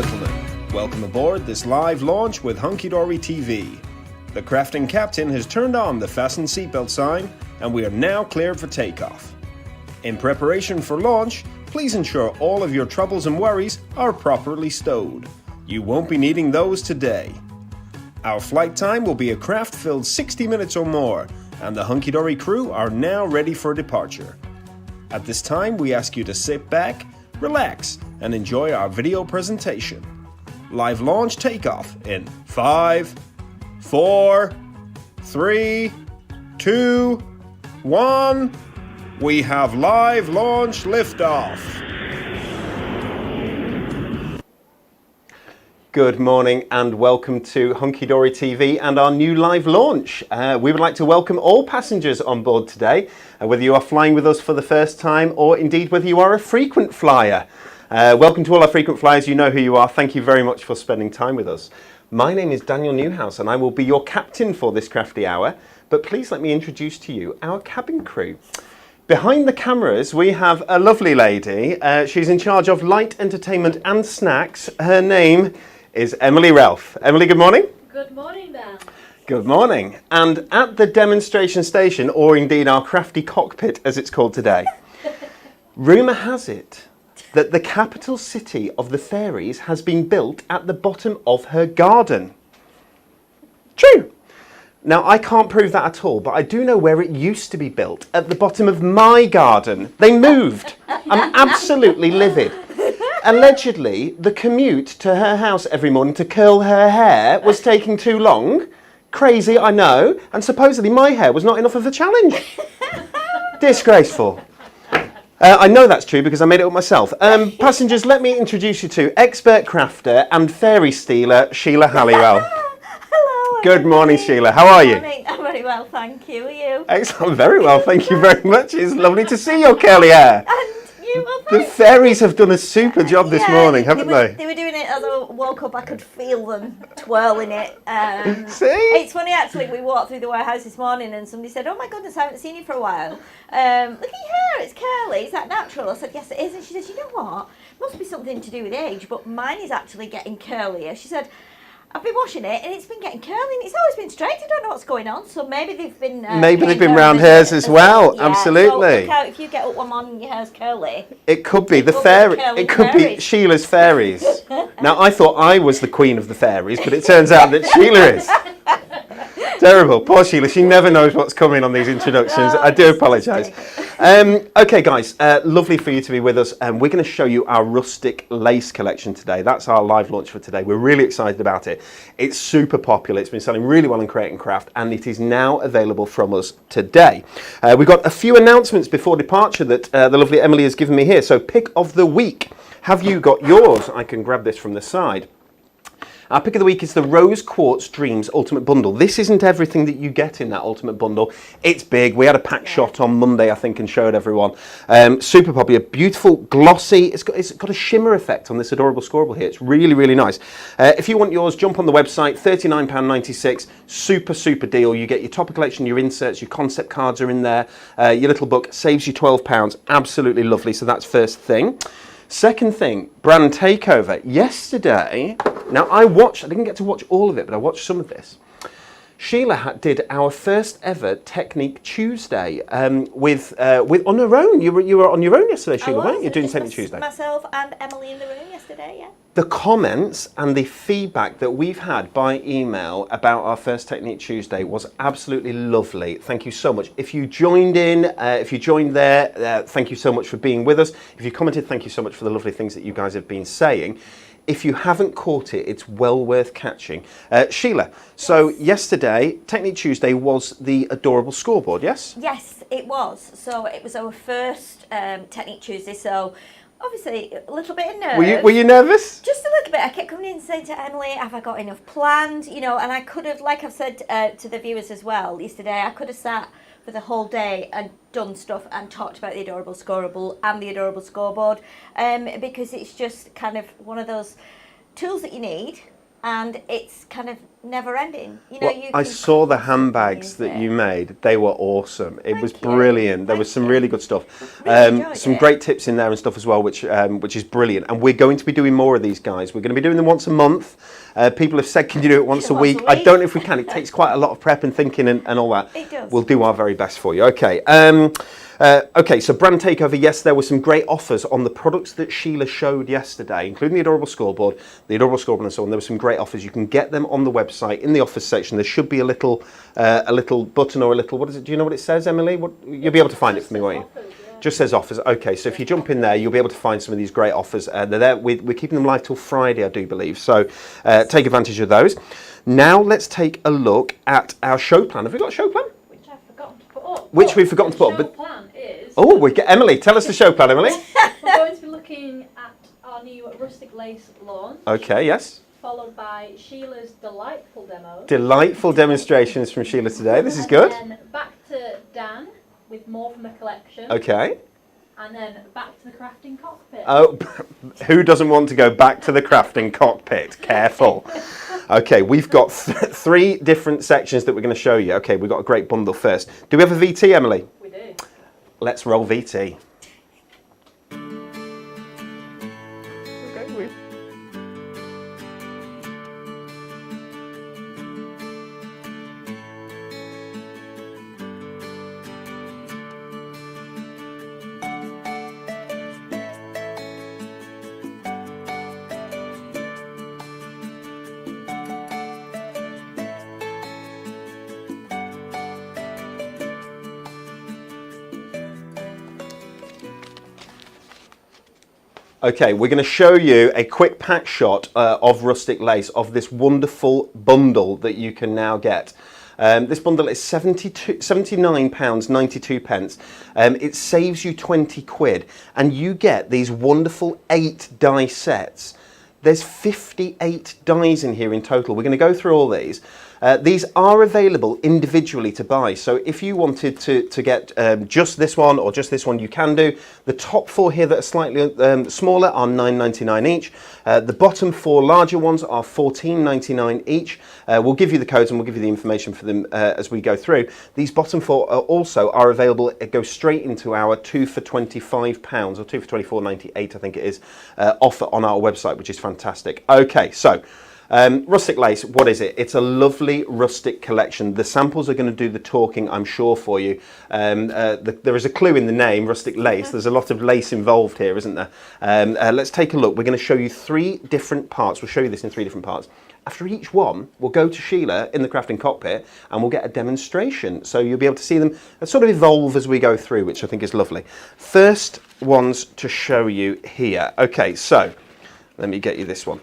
gentlemen, welcome aboard this live launch with Hunkydory TV. The crafting captain has turned on the fasten seatbelt sign and we are now cleared for takeoff. In preparation for launch, please ensure all of your troubles and worries are properly stowed. You won't be needing those today. Our flight time will be a craft-filled 60 minutes or more, and the Hunkydory crew are now ready for departure. At this time, we ask you to sit back, relax, and enjoy our video presentation. Live launch takeoff in 5, 4, 3, 2, 1. We have live launch liftoff. Good morning and welcome to Hunkydory TV and our new live launch. We would like to welcome all passengers on board today, whether you are flying with us for the first time or indeed whether you are a frequent flyer. Welcome to all our frequent flyers, you know who you are. Thank you very much for spending time with us. My name is Daniel Newhouse and I will be your captain for this crafty hour, but please let me introduce to you our cabin crew. Behind the cameras we have a lovely lady. She's in charge of light entertainment and snacks. Her name is Emily Ralph. Emily, good morning. Good morning, Dan. Good morning. And at the demonstration station, or indeed our crafty cockpit as it's called today, rumour has it that the capital city of the fairies has been built at the bottom of her garden. True. Now, I can't prove that at all, but I do know where it used to be built, at the bottom of my garden. They moved. I'm absolutely livid. Allegedly, the commute to her house every morning to curl her hair was taking too long. Crazy, I know. And supposedly my hair was not enough of a challenge. Disgraceful. I know that's true because I made it up myself. Passengers, let me introduce you to expert crafter and fairy stealer, Sheila Halliwell. Hello. Good morning, Sheila. How are you? I'm very well, thank you. Are you? Excellent. Very well, thank you very much. It's lovely to see your curly hair. And you were The fairies have done a super job this morning, haven't they? They were doing it as I woke up. I could feel them twirling it. See? It's funny actually. We walked through the warehouse this morning, and somebody said, "Oh my goodness, I haven't seen you for a while. Look at your hair; it's curly. Is that natural?" I said, "Yes, it is." And she said, "You know what? It must be something to do with age, but mine is actually getting curlier." She said, "I've been washing it and it's been getting curly and it's always been straight. I don't know what's going on." So maybe they've been maybe they've been round hairs as well. Yeah, Absolutely. So look out, if you get up one morning and your hair's curly. It could be the could be fairy. curly It could be fairies. Sheila's fairies. Now I thought I was the queen of the fairies, but it turns out that Sheila is. Terrible. Poor Sheila. She never knows what's coming on these introductions. I do apologise. Okay, guys. Lovely for you to be with us. We're going to show you our Rustic Lace Collection today. That's our live launch for today. We're really excited about it. It's super popular. It's been selling really well in Create and Craft, and it is now available from us today. We've got a few announcements before departure that the lovely Emily has given me here. So, pick of the week. Have you got yours? I can grab this from the side. Our pick of the week is the Rose Quartz Dreams Ultimate Bundle. This isn't everything that you get in that Ultimate Bundle. It's big. We had a pack shot on Monday, I think, and showed everyone. Super popular, beautiful, glossy. It's got a shimmer effect on this adorable scoreable here. It's really, really nice. If you want yours, jump on the website, £39.96. Super, super deal. You get your topper collection, your inserts, your concept cards are in there. Your little book saves you £12. Absolutely lovely. So that's first thing. Second thing, brand takeover. Yesterday, now I didn't get to watch all of it, but I watched some of this. Sheila did our first ever Technique Tuesday with on her own. You were on your own yesterday, Sheila, weren't you? Doing Technique Tuesday. Myself and Emily in the room yesterday, yeah. The comments and the feedback that we've had by email about our first Technique Tuesday was absolutely lovely. Thank you so much. If you joined in, if you joined there, thank you so much for being with us. If you commented, thank you so much for the lovely things that you guys have been saying. If you haven't caught it, it's well worth catching. Sheila, so yesterday, Technique Tuesday was the adorable scoreboard, yes? Yes, it was. So it was our first Technique Tuesday, so obviously a little bit of nerves. Were you nervous? Just a little bit. I kept coming in and saying to Emily, have I got enough planned? You know, and I could have, like I've said to the viewers as well yesterday, I could have sat for the whole day and done stuff and talked about the adorable scoreable and the adorable scoreboard because it's just kind of one of those tools that you need, and it's kind of never ending. You know, Well, you I can saw the constantly handbags use that it. you made. They were awesome. It was Thank you. brilliant. There was Thank some you. really good stuff. Really enjoyed Some it. great tips in there and stuff as well, which is brilliant. And we're going to be doing more of these, guys. We're going to be doing them once a month. People have said, can you do it once a Once a week? I week. don't know if we can. It takes quite a lot of prep and thinking and all that. It does. We'll do our very best for you. Okay. Okay, so brand takeover. Yes, there were some great offers on the products that Sheila showed yesterday, including the adorable scoreboard, and so on. There were some great offers. You can get them on the website in the offers section. There should be a little button or a little, what is it? Do you know what it says, Emily? You'll be able to find it for me, won't you? Offers, yeah. Just says offers. Okay, so if you jump in there, you'll be able to find some of these great offers. They're there. We're keeping them live till Friday, I do believe. So take advantage of those. Now let's take a look at our show plan. Have we got a show plan? Which I've forgotten to put up. Which we've forgotten to put up, The but- show plan is... Oh, Emily, tell us the show plan, Emily. We're going to be looking at our new Rustic Lace launch, Okay, yes. followed by Sheila's delightful demo. Delightful demonstrations from Sheila today. This is good. And then back to Dan with more from the collection. Okay. And then back to the crafting cockpit. Oh, who doesn't want to go back to the crafting cockpit? Careful. Okay, we've got three different sections that we're going to show you. Okay, we've got a great bundle first. Do we have a VT, Emily? We do. Let's roll VT. Okay, Okay, we're going to show you a quick pack shot of Rustic Lace, of this wonderful bundle that you can now get. This bundle is £79.92. It saves you 20 quid, and you get these wonderful 8 die sets. There's 58 dies in here in total. We're going to go through all these. These are available individually to buy, so if you wanted to get just this one or just this one, you can do. The top 4 here that are slightly smaller are £9.99 each. The bottom 4 larger ones are £14.99 each. We'll give you the codes and we'll give you the information for them as we go through. These bottom 4 also are available. It goes straight into our 2 for £25 or 2 for £24.98, I think it is, offer on our website, which is fantastic. Okay, so Rustic Lace, what is it? It's a lovely rustic collection. The samples are going to do the talking, I'm sure, for you. There is a clue in the name, Rustic Lace. There's a lot of lace involved here, isn't there? Let's take a look. We're going to show you 3 different parts. We'll show you this in 3 different parts. After each one, we'll go to Sheila in the crafting cockpit and we'll get a demonstration. So you'll be able to see them sort of evolve as we go through, which I think is lovely. First ones to show you here. Okay, so let me get you this one.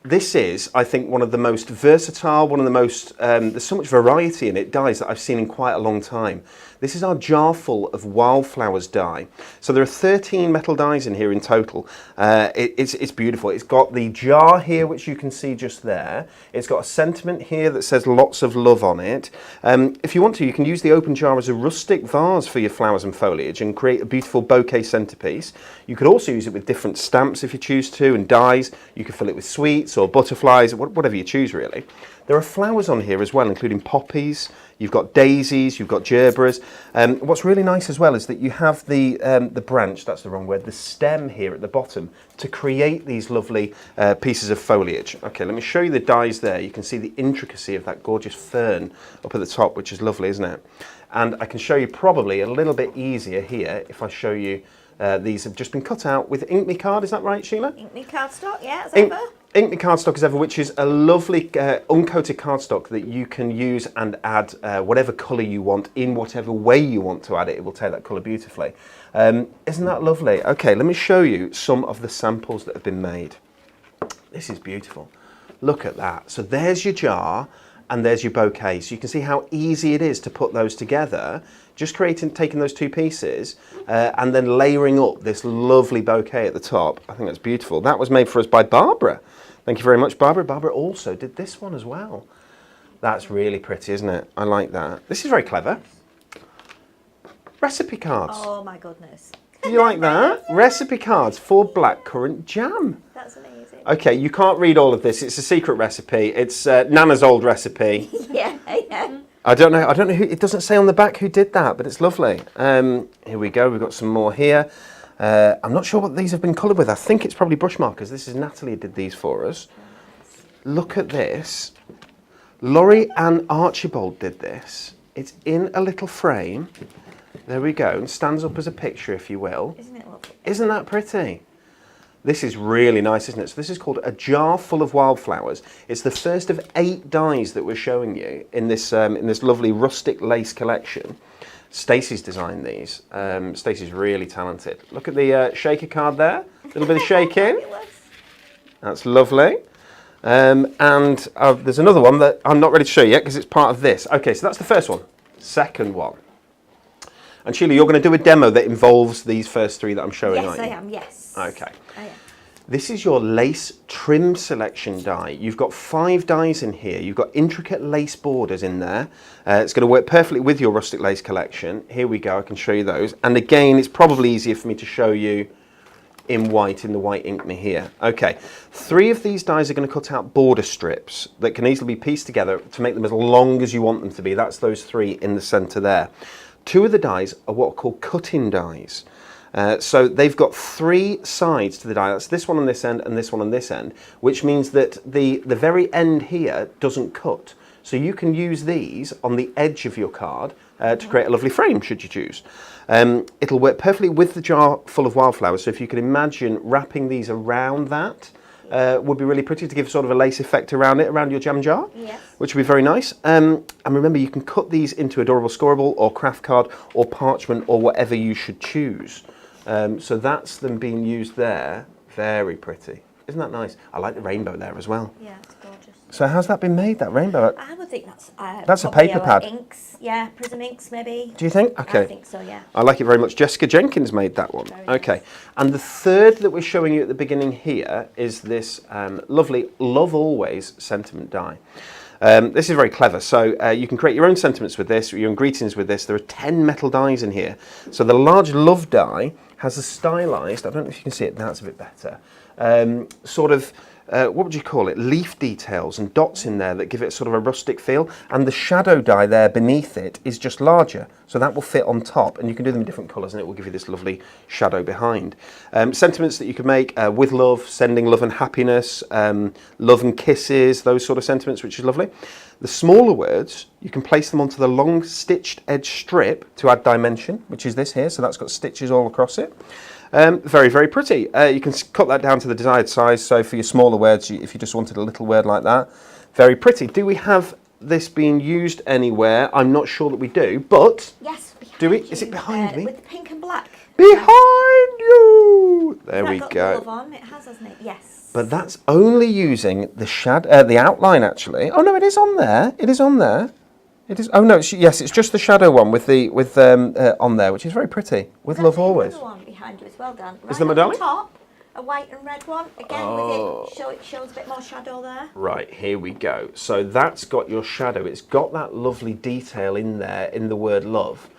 This is, I think, one of the most versatile, one of the most, there's so much variety in it, dies that I've seen in quite a long time. This is our jar full of wildflowers die. So there are 13 metal dies in here in total. It's beautiful. It's got the jar here, which you can see just there. It's got a sentiment here that says lots of love on it. If you want to, you can use the open jar as a rustic vase for your flowers and foliage and create a beautiful bouquet centerpiece. You could also use it with different stamps if you choose to, and dies. You can fill it with sweets or butterflies, whatever you choose really. There are flowers on here as well, including poppies. You've got daisies, you've got gerberas. What's really nice as well is that you have the branch, that's the wrong word, the stem here at the bottom to create these lovely pieces of foliage. Okay, let me show you the dies there. You can see the intricacy of that gorgeous fern up at the top, which is lovely, isn't it? And I can show you probably a little bit easier here if I show you these have just been cut out with Ink Me card, is that right, Sheila? Ink Me cardstock, yeah, as ever. Ink Me cardstock as ever, which is a lovely uncoated cardstock that you can use and add whatever colour you want in whatever way you want to add it. It will take that colour beautifully. Isn't that lovely? Okay, let me show you some of the samples that have been made. This is beautiful. Look at that. So there's your jar and there's your bouquet. So you can see how easy it is to put those together. Just taking those 2 pieces and then layering up this lovely bouquet at the top. I think that's beautiful. That was made for us by Barbara. Thank you very much, Barbara. Barbara also did this one as well. That's really pretty, isn't it? I like that. This is very clever. Recipe cards. Oh my goodness. Do you like that? Recipe cards for blackcurrant jam. That's amazing. Okay, you can't read all of this. It's a secret recipe. It's Nana's old recipe. Yeah. I don't know who, it doesn't say on the back who did that, but it's lovely. Here we go, we've got some more here. I'm not sure what these have been coloured with. I think it's probably brush markers. This is Natalie who did these for us. Look at this. Laurie and Archibald did this. It's in a little frame. There we go, and stands up as a picture, if you will. Isn't it lovely? Isn't that pretty? This is really nice, isn't it? So this is called A Jar Full of Wildflowers. It's the first of 8 dies that we're showing you in this lovely Rustic Lace Collection. Stacey's designed these. Stacey's really talented. Look at the shaker card there. A little bit of shaking. That's lovely. And there's another one that I'm not ready to show you yet because it's part of this. Okay, so that's the first one. Second one. And Sheila, you're going to do a demo that involves these first 3 that I'm showing, Yes, aren't you? I am, yes. Okay. I am. This is your lace trim selection die. You've got 5 dies in here. You've got intricate lace borders in there. It's going to work perfectly with your Rustic Lace Collection. Here we go, I can show you those. And again, it's probably easier for me to show you in white, in the white ink me here. Okay, 3 of these dies are going to cut out border strips that can easily be pieced together to make them as long as you want them to be. That's those 3 in the centre there. 2 of the dies are what are called cut-in dies. So they've got 3 sides to the die. That's this one on this end and this one on this end, which means that the very end here doesn't cut. So you can use these on the edge of your card to create a lovely frame, should you choose. It'll work perfectly with the jar full of wildflowers. So if you can imagine wrapping these around that, would be really pretty to give sort of a lace effect around it, around your jam jar, Yes. which would be very nice. And remember, you can cut these into adorable scoreable or craft card or parchment or whatever you should choose. So that's them being used there. Very pretty. Isn't that nice? I like the rainbow there as well. Yeah, it's gorgeous. So how's that been made, that rainbow? I would think that's a probably paper our pad. Inks, yeah, Prism inks maybe. Do you think? Okay. I think so, yeah. I like it very much. Jessica Jenkins made that one. Very Okay. nice. And the third that we're showing you at the beginning here is this lovely Love Always sentiment die. This is very clever. So you can create your own sentiments with this, or your own greetings with this. There are 10 metal dies in here. So the large love die has a stylized, I don't know if you can see it now, it's a bit better, what would you call it, leaf details and dots in there that give it sort of a rustic feel, and the shadow die there beneath it is just larger, so that will fit on top, and you can do them in different colours and it will give you this lovely shadow behind. Sentiments that you can make with love, sending love and happiness, love and kisses, those sort of sentiments, which is lovely. The smaller words, you can place them onto the long stitched edge strip to add dimension, which is this here, so that's got stitches all across it. Very, very pretty. You can cut that down to the desired size, so for your smaller words, if you just wanted a little word like that, very pretty. Do we have this being used anywhere? I'm not sure that we do, but... Yes, behind do we? you, Is it behind me? With the pink and black. Behind you! There we Got go. the glove on? It has, hasn't it? yes. But that's only using the the outline, actually. Oh no, it is on there. It is on there. It is. Oh no, yes, it's just the shadow one with on there, which is very pretty. With Love Always. There's another one behind you as well, Dan. Is the Right medallion? on top, a white and red one. Again, with it shows a bit more shadow there. Right, here we go. So that's got your shadow. It's got that lovely detail in there in the word love,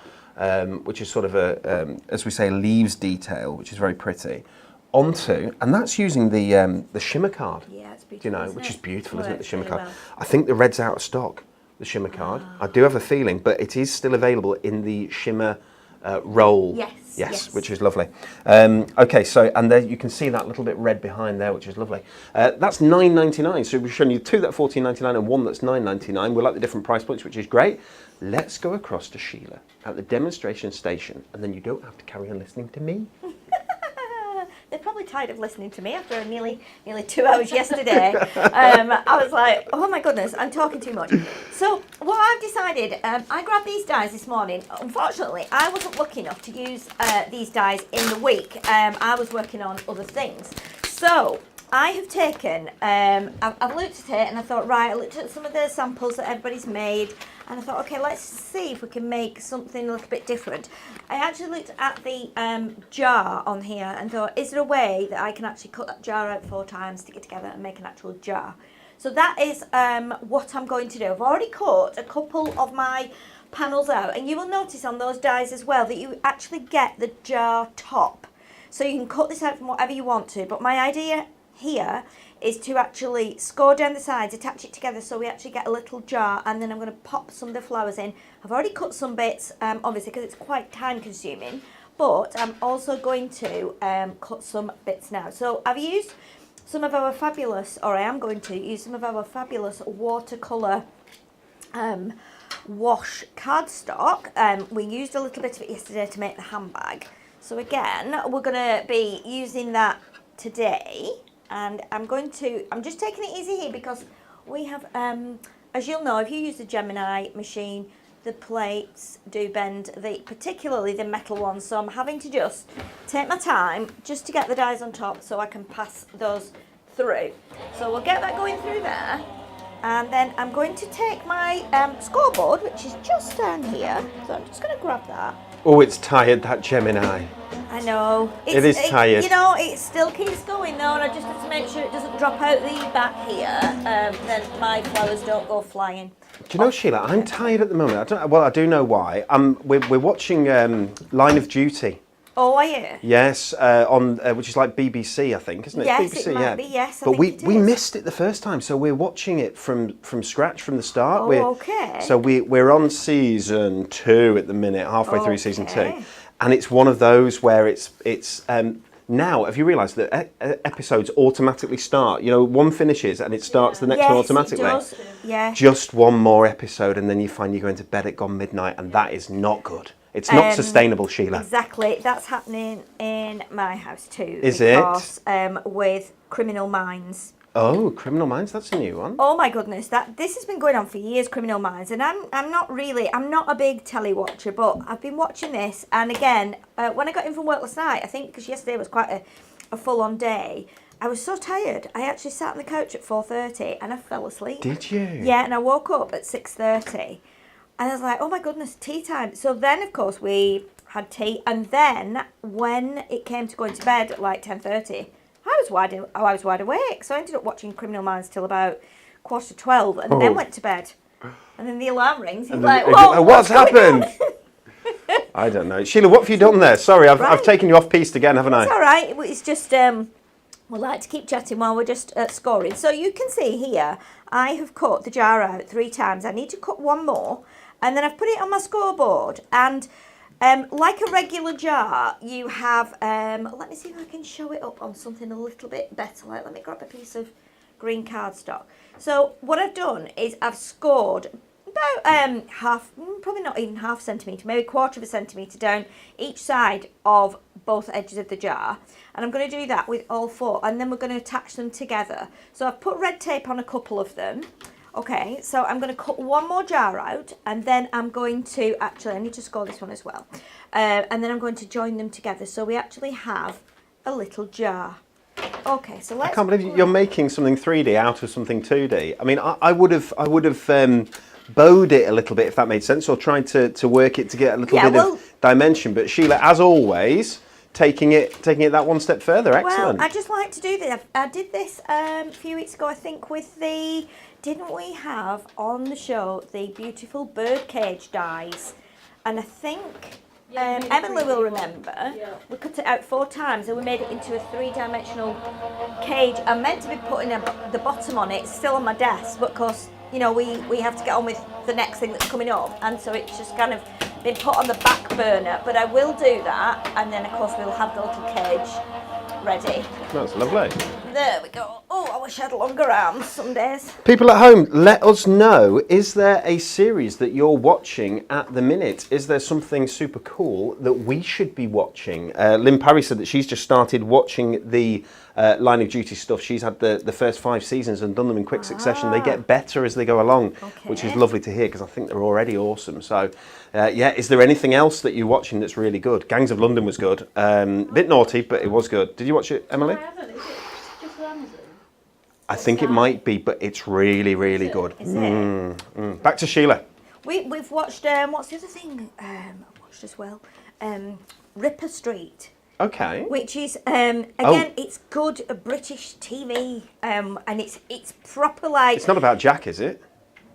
which is sort of a, as we say, leaves detail, which is very pretty. Onto, and that's using the shimmer card. Yeah, it's beautiful. You know, isn't which it? is beautiful, isn't it? The Works shimmer really card. well. I think the red's out of stock. The shimmer card. I do have a feeling, but it is still available in the shimmer roll. Yes. Which is lovely. Okay, so and there you can see that little bit red behind there, which is lovely. That's $9.99. So we've shown you 2 that are $14.99 and 1 that's $9.99. We like the different price points, which is great. Let's go across to Sheila at the demonstration station, and then you don't have to carry on listening to me. They're probably tired of listening to me after nearly 2 hours yesterday. I was like, oh my goodness, I'm talking too much. So what I've decided, I grabbed these dies this morning. Unfortunately, I wasn't lucky enough to use these dies in the week. I was working on other things. So I have taken, I've looked at it and I thought, right, I looked at some of the samples that everybody's made, and I thought, okay, let's see if we can make something a little bit different. I actually looked at the jar on here and thought, is there a way that I can actually cut that jar out 4 times, stick it together and make an actual jar? So that is what I'm going to do. I've already cut a couple of my panels out, and you will notice on those dies as well that you actually get the jar top. So you can cut this out from whatever you want to, but my idea here is to actually score down the sides, attach it together so we actually get a little jar, and then I'm going to pop some of the flowers in. I've already cut some bits, obviously because it's quite time consuming, but I'm also going to cut some bits now. So I've used some of our fabulous, or I am going to use some of our fabulous watercolour wash cardstock. We used a little bit of it yesterday to make the handbag. So again, we're going to be using that today. And I'm just taking it easy here because we have, as you'll know, if you use the Gemini machine, the plates do bend, particularly the metal ones. So I'm having to just take my time just to get the dies on top so I can pass those through. So we'll get that going through there. And then I'm going to take my scoreboard, which is just down here. So I'm just going to grab that. Oh, it's tired, that Gemini. I know. It is tired. You know, it still keeps going though, and I just have to make sure it doesn't drop out the back here. Then my flowers don't go flying. Do you know, Sheila, I'm tired at the moment. I do know why. We're watching Line of Duty. Oh, are you? Yes, on which is like BBC, I think, isn't it? Yes, BBC, it might be, yes. But we missed it the first time, so we're watching it from scratch, from the start. Oh, okay. So we're on season 2 at the minute, halfway through season 2. And it's one of those where it's now, have you realised that episodes automatically start? You know, one finishes and it starts the next one automatically. Yes, it does. Yeah. Just one more episode and then you find you're going to bed at gone midnight, and that is not good. It's not sustainable, Sheila. Exactly. That's happening in my house too. Is it? With Criminal Minds. Oh, Criminal Minds, that's a new one. Oh my goodness, this has been going on for years, Criminal Minds, and I'm not a big telly watcher, but I've been watching this, and again, when I got in from work last night, I think because yesterday was quite a full-on day, I was so tired, I actually sat on the couch at 4:30 and I fell asleep. Did you? Yeah, and I woke up at 6:30, and I was like, oh my goodness, tea time. So then, of course, we had tea, and then when it came to going to bed at like 10:30, I was wide awake, so I ended up watching Criminal Minds till about 11:45, and then went to bed. And then the alarm rings. He's like, "Whoa, what's happened?" I don't know, Sheila. What have you done there? Sorry, I've taken you off piste again, haven't I? It's all right. It's just we like to keep chatting while we're just scoring. So you can see here, I have cut the jar out 3 times. I need to cut one more, and then I've put it on my scoreboard. And like a regular jar, you have, let me see if I can show it up on something a little bit better. Let me grab a piece of green cardstock. So what I've done is I've scored about half, probably not even half centimetre, maybe 1/4 centimetre down each side of both edges of the jar. And I'm going to do that with all 4, and then we're going to attach them together. So I've put red tape on a couple of them. Okay, so I'm going to cut one more jar out, and then I'm going to, I need to score this one as well. And then I'm going to join them together, so we actually have a little jar. Okay, so let's... I can't believe you're making something 3D out of something 2D. I mean, I would have bowed it a little bit, if that made sense, or tried to work it to get a little bit of dimension. But Sheila, as always, taking it that one step further. Excellent. Well, I just like to do this. I did this a few weeks ago, I think, with the... Didn't we have on the show the beautiful birdcage dies? And I think Emily will remember. Yeah. We cut it out 4 times and we made it into a 3-dimensional cage. I'm meant to be putting the bottom on it. It's still on my desk, but of course, you know, we have to get on with the next thing that's coming up, and so it's just kind of been put on the back burner. But I will do that, and then of course we'll have the little cage ready. That's lovely. There we go. Oh, I wish I had longer arms some days. People at home, let us know, is there a series that you're watching at the minute? Is there something super cool that we should be watching? Lynn Parry said that she's just started watching the Line of Duty stuff. She's had the first 5 seasons and done them in quick succession. They get better as they go along, which is lovely to hear because I think they're already awesome. So, yeah, is there anything else that you're watching that's really good? Gangs of London was good. A bit naughty, but it was good. Did you watch it, Emily? I haven't. Is it just Amazon? I think it might be, but it's really, really good. Is it? Back to Sheila. We've watched, what's the other thing I've watched as well? Ripper Street. Okay. Which is, again, it's good British TV, and it's proper like... It's not about Jack, is it?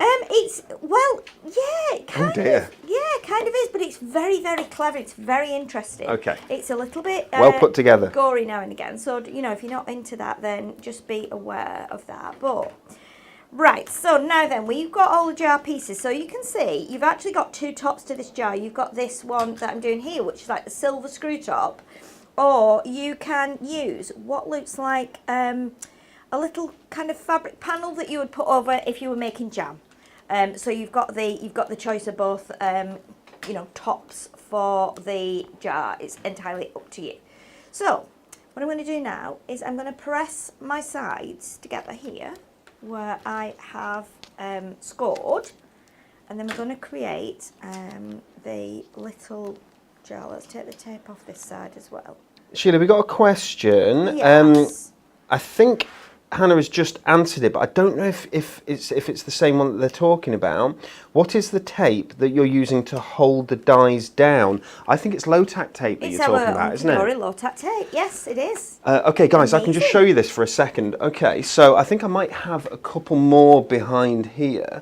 It's, well, yeah, kind dear. of. Yeah, kind of is, but it's very, very clever. It's very interesting. Okay. It's a little bit Well put together. gory now and again. So, you know, if you're not into that, then just be aware of that. But, right, so now then, we've got all the jar pieces. So you can see, you've actually got two tops to this jar. You've got this one that I'm doing here, which is like the silver screw top. Or you can use what looks like a little kind of fabric panel that you would put over if you were making jam. So you've got the choice of both, you know, tops for the jar. It's entirely up to you. So what I'm going to do now is I'm going to press my sides together here, where I have scored, and then we're going to create the little jar. Let's take the tape off this side as well. Sheila, we got a question. Yes. I think Hannah has just answered it, but I don't know if it's the same one that they're talking about. What is the tape that you're using to hold the dies down? I think it's low-tack tape that you're talking about, isn't it? It's our low-tack tape. Yes, it is. Okay, guys, I can just show you this for a second. Okay, so I think I might have a couple more behind here.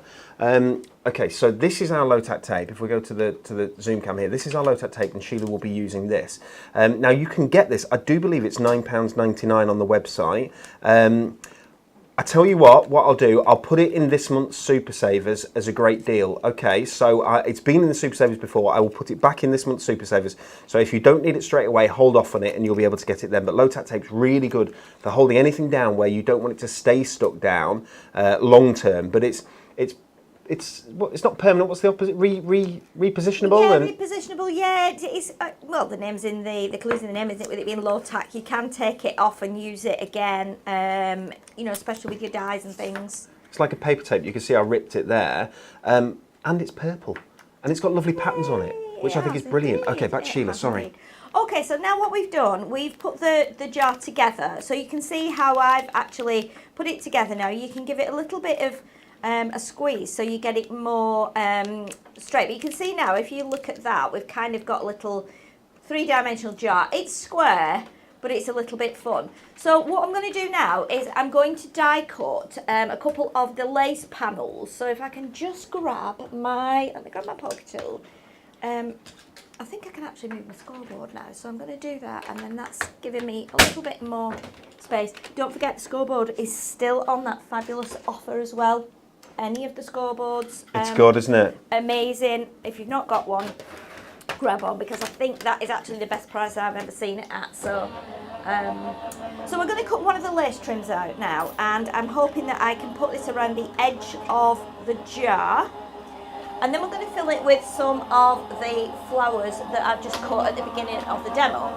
Okay, so this is our low-tack tape. If we go to the zoom cam here, this is our low-tack tape, and Sheila will be using this. Now you can get this. I do believe it's £9.99 on the website. I tell you what I'll do, I'll put it in this month's Super Savers as a great deal. Okay, so it's been in the Super Savers before. I will put it back in this month's Super Savers. So if you don't need it straight away, hold off on it and you'll be able to get it then. But low-tack tape's really good for holding anything down where you don't want it to stay stuck down long term. But it's not permanent. What's the opposite? Repositionable? Yeah, repositionable. Yeah, it's well, the name's in the clues in the name, isn't it? With it being low tack, you can take it off and use it again. You know, especially with your dies and things. It's like a paper tape. You can see I ripped it there, and it's purple, and it's got lovely patterns on it, which I think is brilliant. Okay, back to Sheila. Sorry. Okay, so now what we've done, we've put the jar together, so you can see how I've actually put it together. Now you can give it a little bit of a squeeze so you get it more straight. But you can see now, if you look at that, we've kind of got a little three-dimensional jar. It's square, but it's a little bit fun. So what I'm going to do now is I'm going to die cut a couple of the lace panels. So if I can just grab let me grab my poker tool. I think I can actually move my scoreboard now, so I'm going to do that, and then that's giving me a little bit more space. Don't forget, the scoreboard is still on that fabulous offer as well. Any of the scoreboards. It's good, isn't it? Amazing. If you've not got one, grab on, because I think that is actually the best price I've ever seen it at. So we're going to cut one of the lace trims out now, and I'm hoping that I can put this around the edge of the jar. And then we're going to fill it with some of the flowers that I've just cut at the beginning of the demo.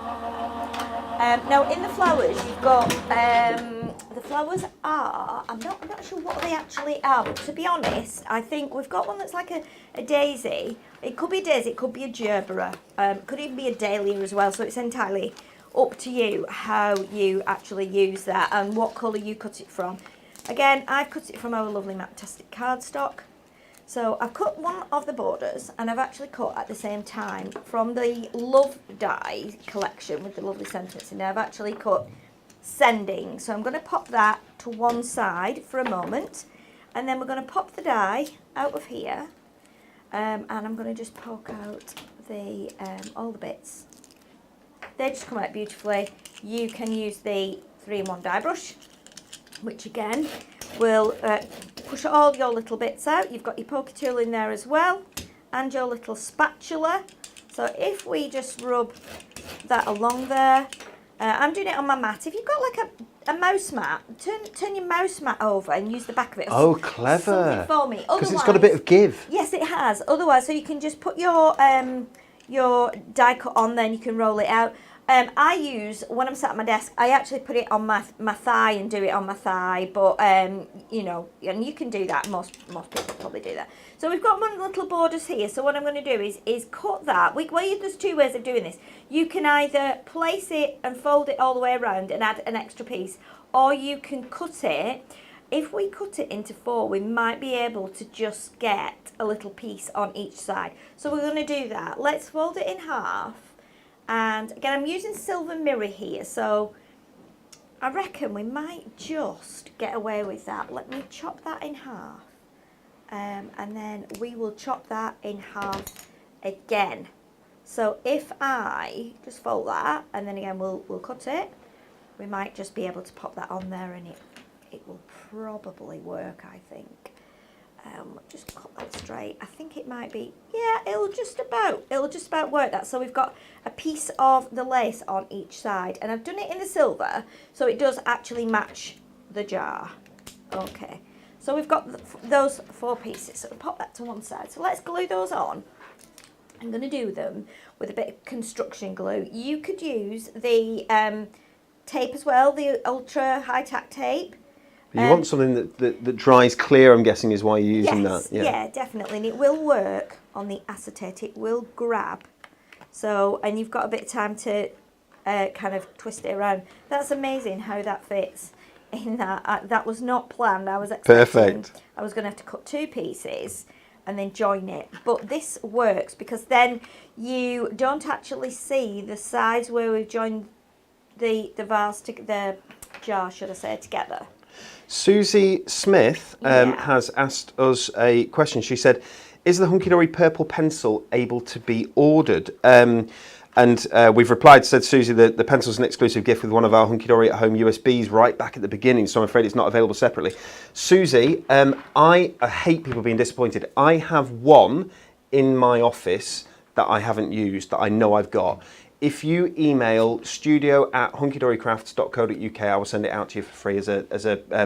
Now in the flowers, you've got, the flowers are, I'm not sure what they actually are, but to be honest, I think we've got one that's like a daisy. It could be a daisy, it could be a gerbera, could even be a dahlia as well, so it's entirely up to you how you actually use that and what colour you cut it from. Again, I've cut it from our lovely Matastic cardstock. So I've cut one of the borders, and I've actually cut at the same time from the Love Die collection with the lovely sentence in there. I've actually cut Sending. So I'm going to pop that to one side for a moment, and then we're going to pop the die out of here, and I'm going to just poke out the all the bits. They just come out beautifully. You can use the 3-in-1 die brush, which again will push all your little bits out. You've got your poker tool in there as well, and your little spatula. So if we just rub that along there, I'm doing it on my mat. If you've got like a mouse mat, turn your mouse mat over and use the back of it. Oh, clever. Something for me. Because it's got a bit of give. Yes, it has. Otherwise, so you can just put your die cut on there and you can roll it out. I use, when I'm sat at my desk, I actually put it on my thigh and do it on my thigh, but, you know, and you can do that, most people probably do that. So we've got one of the little borders here, so what I'm going to do is cut that. There's two ways of doing this. You can either place it and fold it all the way around and add an extra piece, or you can cut it. If we cut it into 4, we might be able to just get a little piece on each side. So we're going to do that. Let's fold it in half. And again, I'm using silver mirror here, so I reckon we might just get away with that. Let me chop that in half and then we will chop that in half again. So if I just fold that, and then again we'll cut it, we might just be able to pop that on there, and it will probably work, I think. Just cut that straight. I think it might be, yeah, it'll just about work that. So we've got a piece of the lace on each side, and I've done it in the silver, so it does actually match the jar. Okay, so we've got those 4 pieces. So we'll pop that to one side. So let's glue those on. I'm going to do them with a bit of construction glue. You could use the tape as well, the ultra high tack tape. You want something that dries clear, I'm guessing, is why you're using that. Yeah, definitely. And it will work on the acetate. It will grab. So, and you've got a bit of time to kind of twist it around. That's amazing how that fits in that. That was not planned. I was expecting I was going to have to cut 2 pieces and then join it. But this works because then you don't actually see the sides where we've joined the jar, should I say, together. Susie Smith has asked us a question. She said, is the Hunkydory purple pencil able to be ordered? And we've replied, said Susie, that the pencil's an exclusive gift with one of our Hunkydory at Home USBs right back at the beginning, so I'm afraid it's not available separately. Susie, I hate people being disappointed. I have one in my office that I haven't used, that I know I've got. If you email studio@hunkydorycrafts.co.uk, I will send it out to you for free as a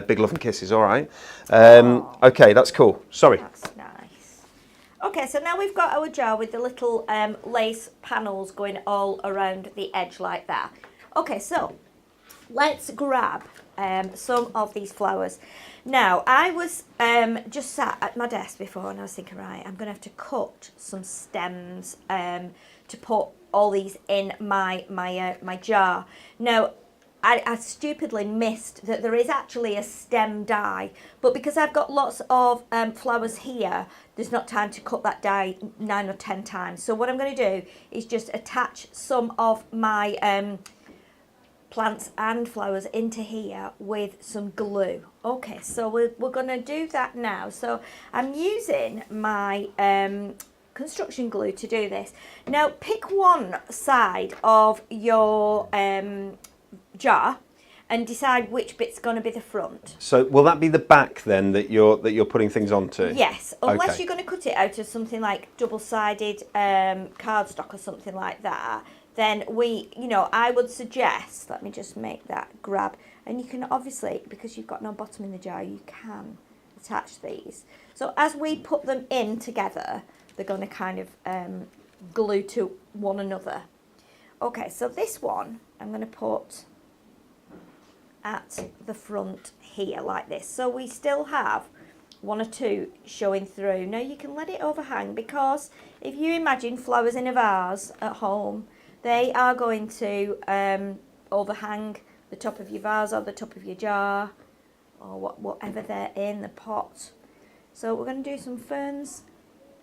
big love and kisses, all right? Okay, that's cool. Sorry. That's nice. Okay, so now we've got our jar with the little lace panels going all around the edge like that. Okay, so let's grab some of these flowers. Now, I was just sat at my desk before and I was thinking, right, I'm going to have to cut some stems to put all these in my jar. Now, I stupidly missed that there is actually a stem die, but because I've got lots of flowers here, there's not time to cut that die 9 or 10 times. So what I'm going to do is just attach some of my plants and flowers into here with some glue. Okay, so we're going to do that now. So I'm using my construction glue to do this. Now pick one side of your jar and decide which bit's going to be the front. So will that be the back then that you're putting things onto? Yes, unless okay. You're going to cut it out of something like double-sided cardstock or something like that. Then I would suggest, let me just make that grab, and you can obviously, because you've got no bottom in the jar, you can attach these. So as we put them in together, they're going to kind of glue to one another. Okay, so this one I'm going to put at the front here like this. So we still have 1 or 2 showing through. Now you can let it overhang, because if you imagine flowers in a vase at home, they are going to overhang the top of your vase or the top of your jar or whatever they're in, the pot. So we're going to do some ferns.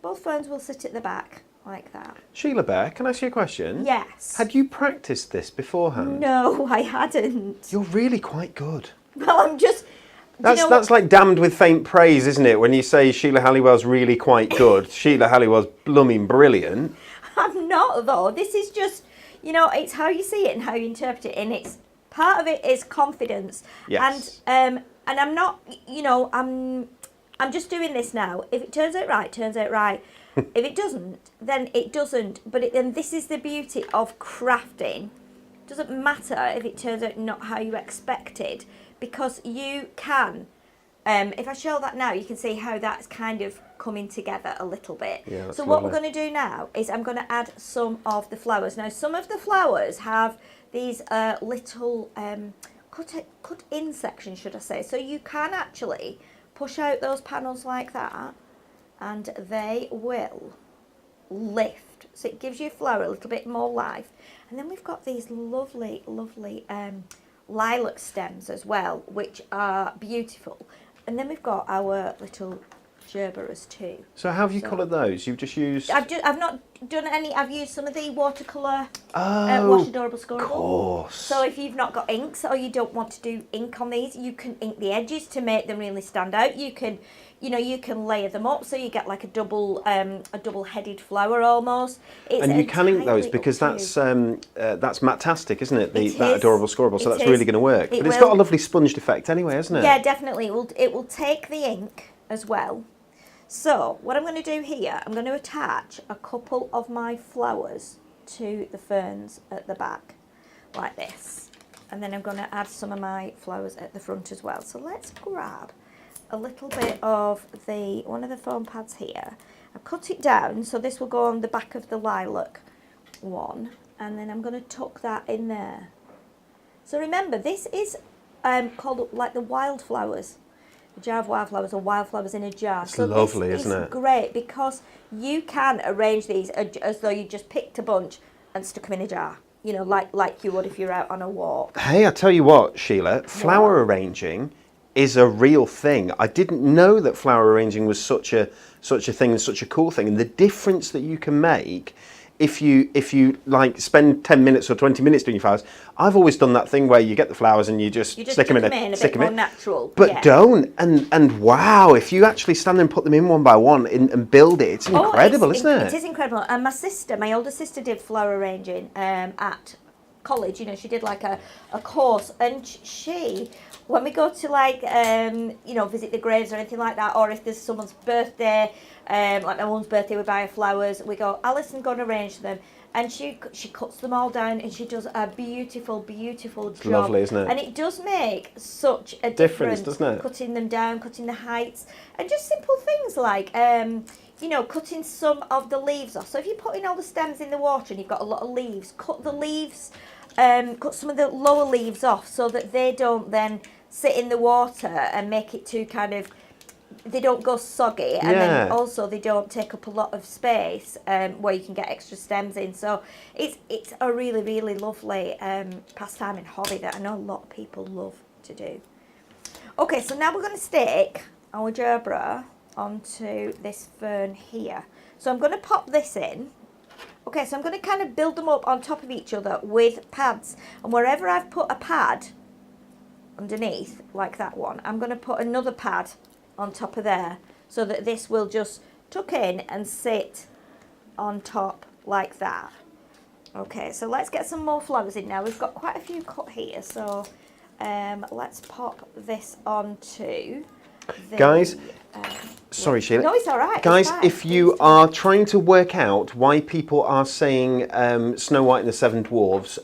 Both ferns will sit at the back like that. Sheila Bear, can I ask you a question? Yes. Had you practiced this beforehand? No, I hadn't. You're really quite good. Well, I'm just... That's like damned with faint praise, isn't it? When you say Sheila Halliwell's really quite good, Sheila Halliwell's blooming brilliant. I'm not, though. This is just, it's how you see it and how you interpret it. And it's part of it is confidence. Yes. And I'm not, I'm just doing this now. If it turns out right, turns out right. If it doesn't, then it doesn't. And this is the beauty of crafting. It doesn't matter if it turns out not how you expected, because you can. If I show that now, you can see how that's kind of coming together a little bit. Yeah, so lovely. what we're going to do now is I'm going to add some of the flowers. Now, some of the flowers have these little cut in sections, should I say. So you can actually push out those panels like that, and they will lift. So it gives your flower a little bit more life. And then we've got these lovely, lovely lilac stems as well, which are beautiful. And then we've got our little gerberas too. So how have you coloured those? You've just used... I've not done any. I've used some of the watercolour Wash Adorable Scorable. Of course. So if you've not got inks or you don't want to do ink on these, you can ink the edges to make them really stand out. You can, you can layer them up so you get like a double-headed flower almost. And you can ink those because that's matastic, isn't it? That Adorable Scorable. So that's really going to work. But it's got a lovely sponged effect anyway, hasn't it? Yeah, definitely. It will take the ink as well. So what I'm going to do here, I'm going to attach a couple of my flowers to the ferns at the back, like this. And then I'm going to add some of my flowers at the front as well. So let's grab a little bit of one of the foam pads here. I've cut it down, so this will go on the back of the lilac one. And then I'm going to tuck that in there. So remember, this is called like the wildflowers. A jar of wildflowers or wildflowers in a jar. It's lovely, isn't it? It's great because you can arrange these as though you just picked a bunch and stuck them in a jar. Like you would if you're out on a walk. Hey, I tell you what, Sheila, flower arranging is a real thing. I didn't know that flower arranging was such a thing and such a cool thing, and the difference that you can make if you like spend 10 minutes or 20 minutes doing your flowers. I've always done that thing where you get the flowers and you just stick them in a bit more natural. But don't, and wow, if you actually stand and put them in one by one and build it, it's incredible, isn't it? It is incredible. And my older sister did flower arranging at college. She did like a course, and she, when we go to like visit the graves or anything like that, or if there's someone's birthday, like my mum's birthday, we buy her flowers. We go, Alison, go and arrange them, and she cuts them all down, and she does a beautiful job. Lovely, isn't it? And it does make such a difference, doesn't it? Cutting them down, cutting the heights, and just simple things like cutting some of the leaves off. So if you're putting all the stems in the water and you've got a lot of leaves, cut the leaves. Cut some of the lower leaves off so that they don't then sit in the water and make it too they don't go soggy, and then also they don't take up a lot of space where you can get extra stems in. So it's a really, really lovely pastime and hobby that I know a lot of people love to do. Okay, so now we're going to stick our gerbera onto this fern here. So I'm going to pop this in. Okay, so I'm going to kind of build them up on top of each other with pads. And wherever I've put a pad underneath, like that one, I'm going to put another pad on top of there so that this will just tuck in and sit on top like that. Okay, so let's get some more flowers in now. We've got quite a few cut here, so let's pop this onto the... Guys, sorry Sheila. No, it's all right. Guys, if you are trying to work out why people are saying Snow White and the Seven Dwarfs,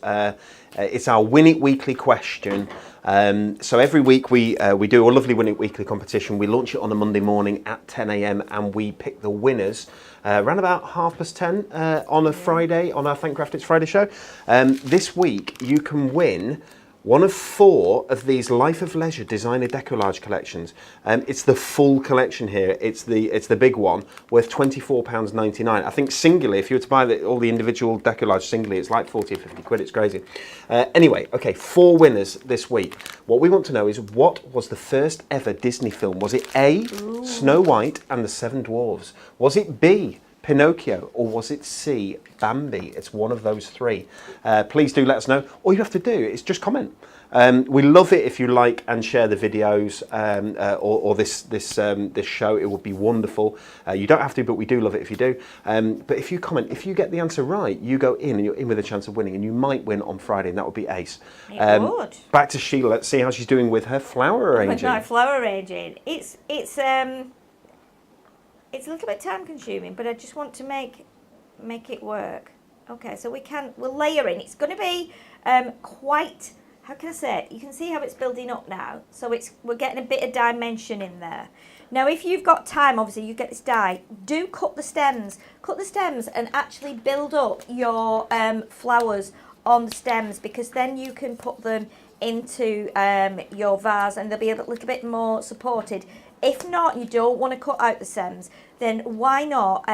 it's our Win It Weekly question. So every week we do a lovely Win It Weekly competition. We launch it on a Monday morning at 10 a.m. and we pick the winners around about 10:30 on a Friday on our Thank Craft It's Friday show. This week you can win one of 4 of these Life of Leisure designer decollage collections. It's the full collection here. It's the big one, worth £24.99. I think singly, if you were to buy all the individual decollage singly, it's like 40 or 50 quid. It's crazy. Anyway, okay, 4 winners this week. What we want to know is, what was the first ever Disney film? Was it A, Snow White and the Seven Dwarfs? Was it B, Pinocchio, or was it C, Bambi? It's one of those 3. Please do let us know. All you have to do is just comment. We love it if you like and share the videos or this show. It would be wonderful. You don't have to, but we do love it if you do. But if you comment, if you get the answer right, you go in and you're in with a chance of winning, and you might win on Friday, and that would be ace. It would. Back to Sheila. Let's see how she's doing with her flower arranging. With my flower arranging, it's a little bit time consuming, but I just want to make it work. Okay, so we'll layer in. It's going to be quite, how can I say it? You can see how it's building up now. So we're getting a bit of dimension in there. Now, if you've got time, obviously you get this die, do cut the stems. Cut the stems and actually build up your flowers on the stems, because then you can put them into your vase and they'll be a little bit more supported. If not, you don't want to cut out the stems, then why not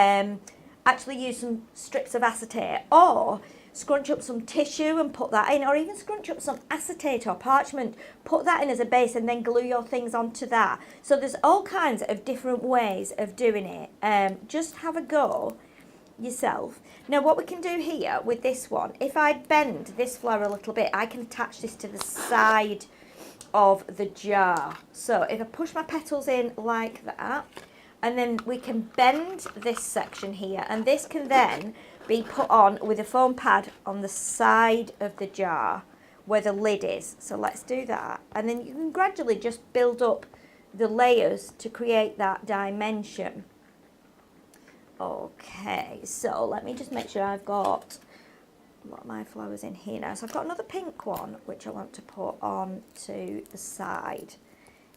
actually use some strips of acetate or scrunch up some tissue and put that in, or even scrunch up some acetate or parchment, put that in as a base and then glue your things onto that. So there's all kinds of different ways of doing it. Just have a go yourself. Now what we can do here with this one, if I bend this flower a little bit, I can attach this to the side of the jar. So if I push my petals in like that, and then we can bend this section here, and this can then be put on with a foam pad on the side of the jar where the lid is. So let's do that, and then you can gradually just build up the layers to create that dimension. Okay, so let me just make sure I've got a lot of my flowers in here now. So I've got another pink one which I want to put on to the side.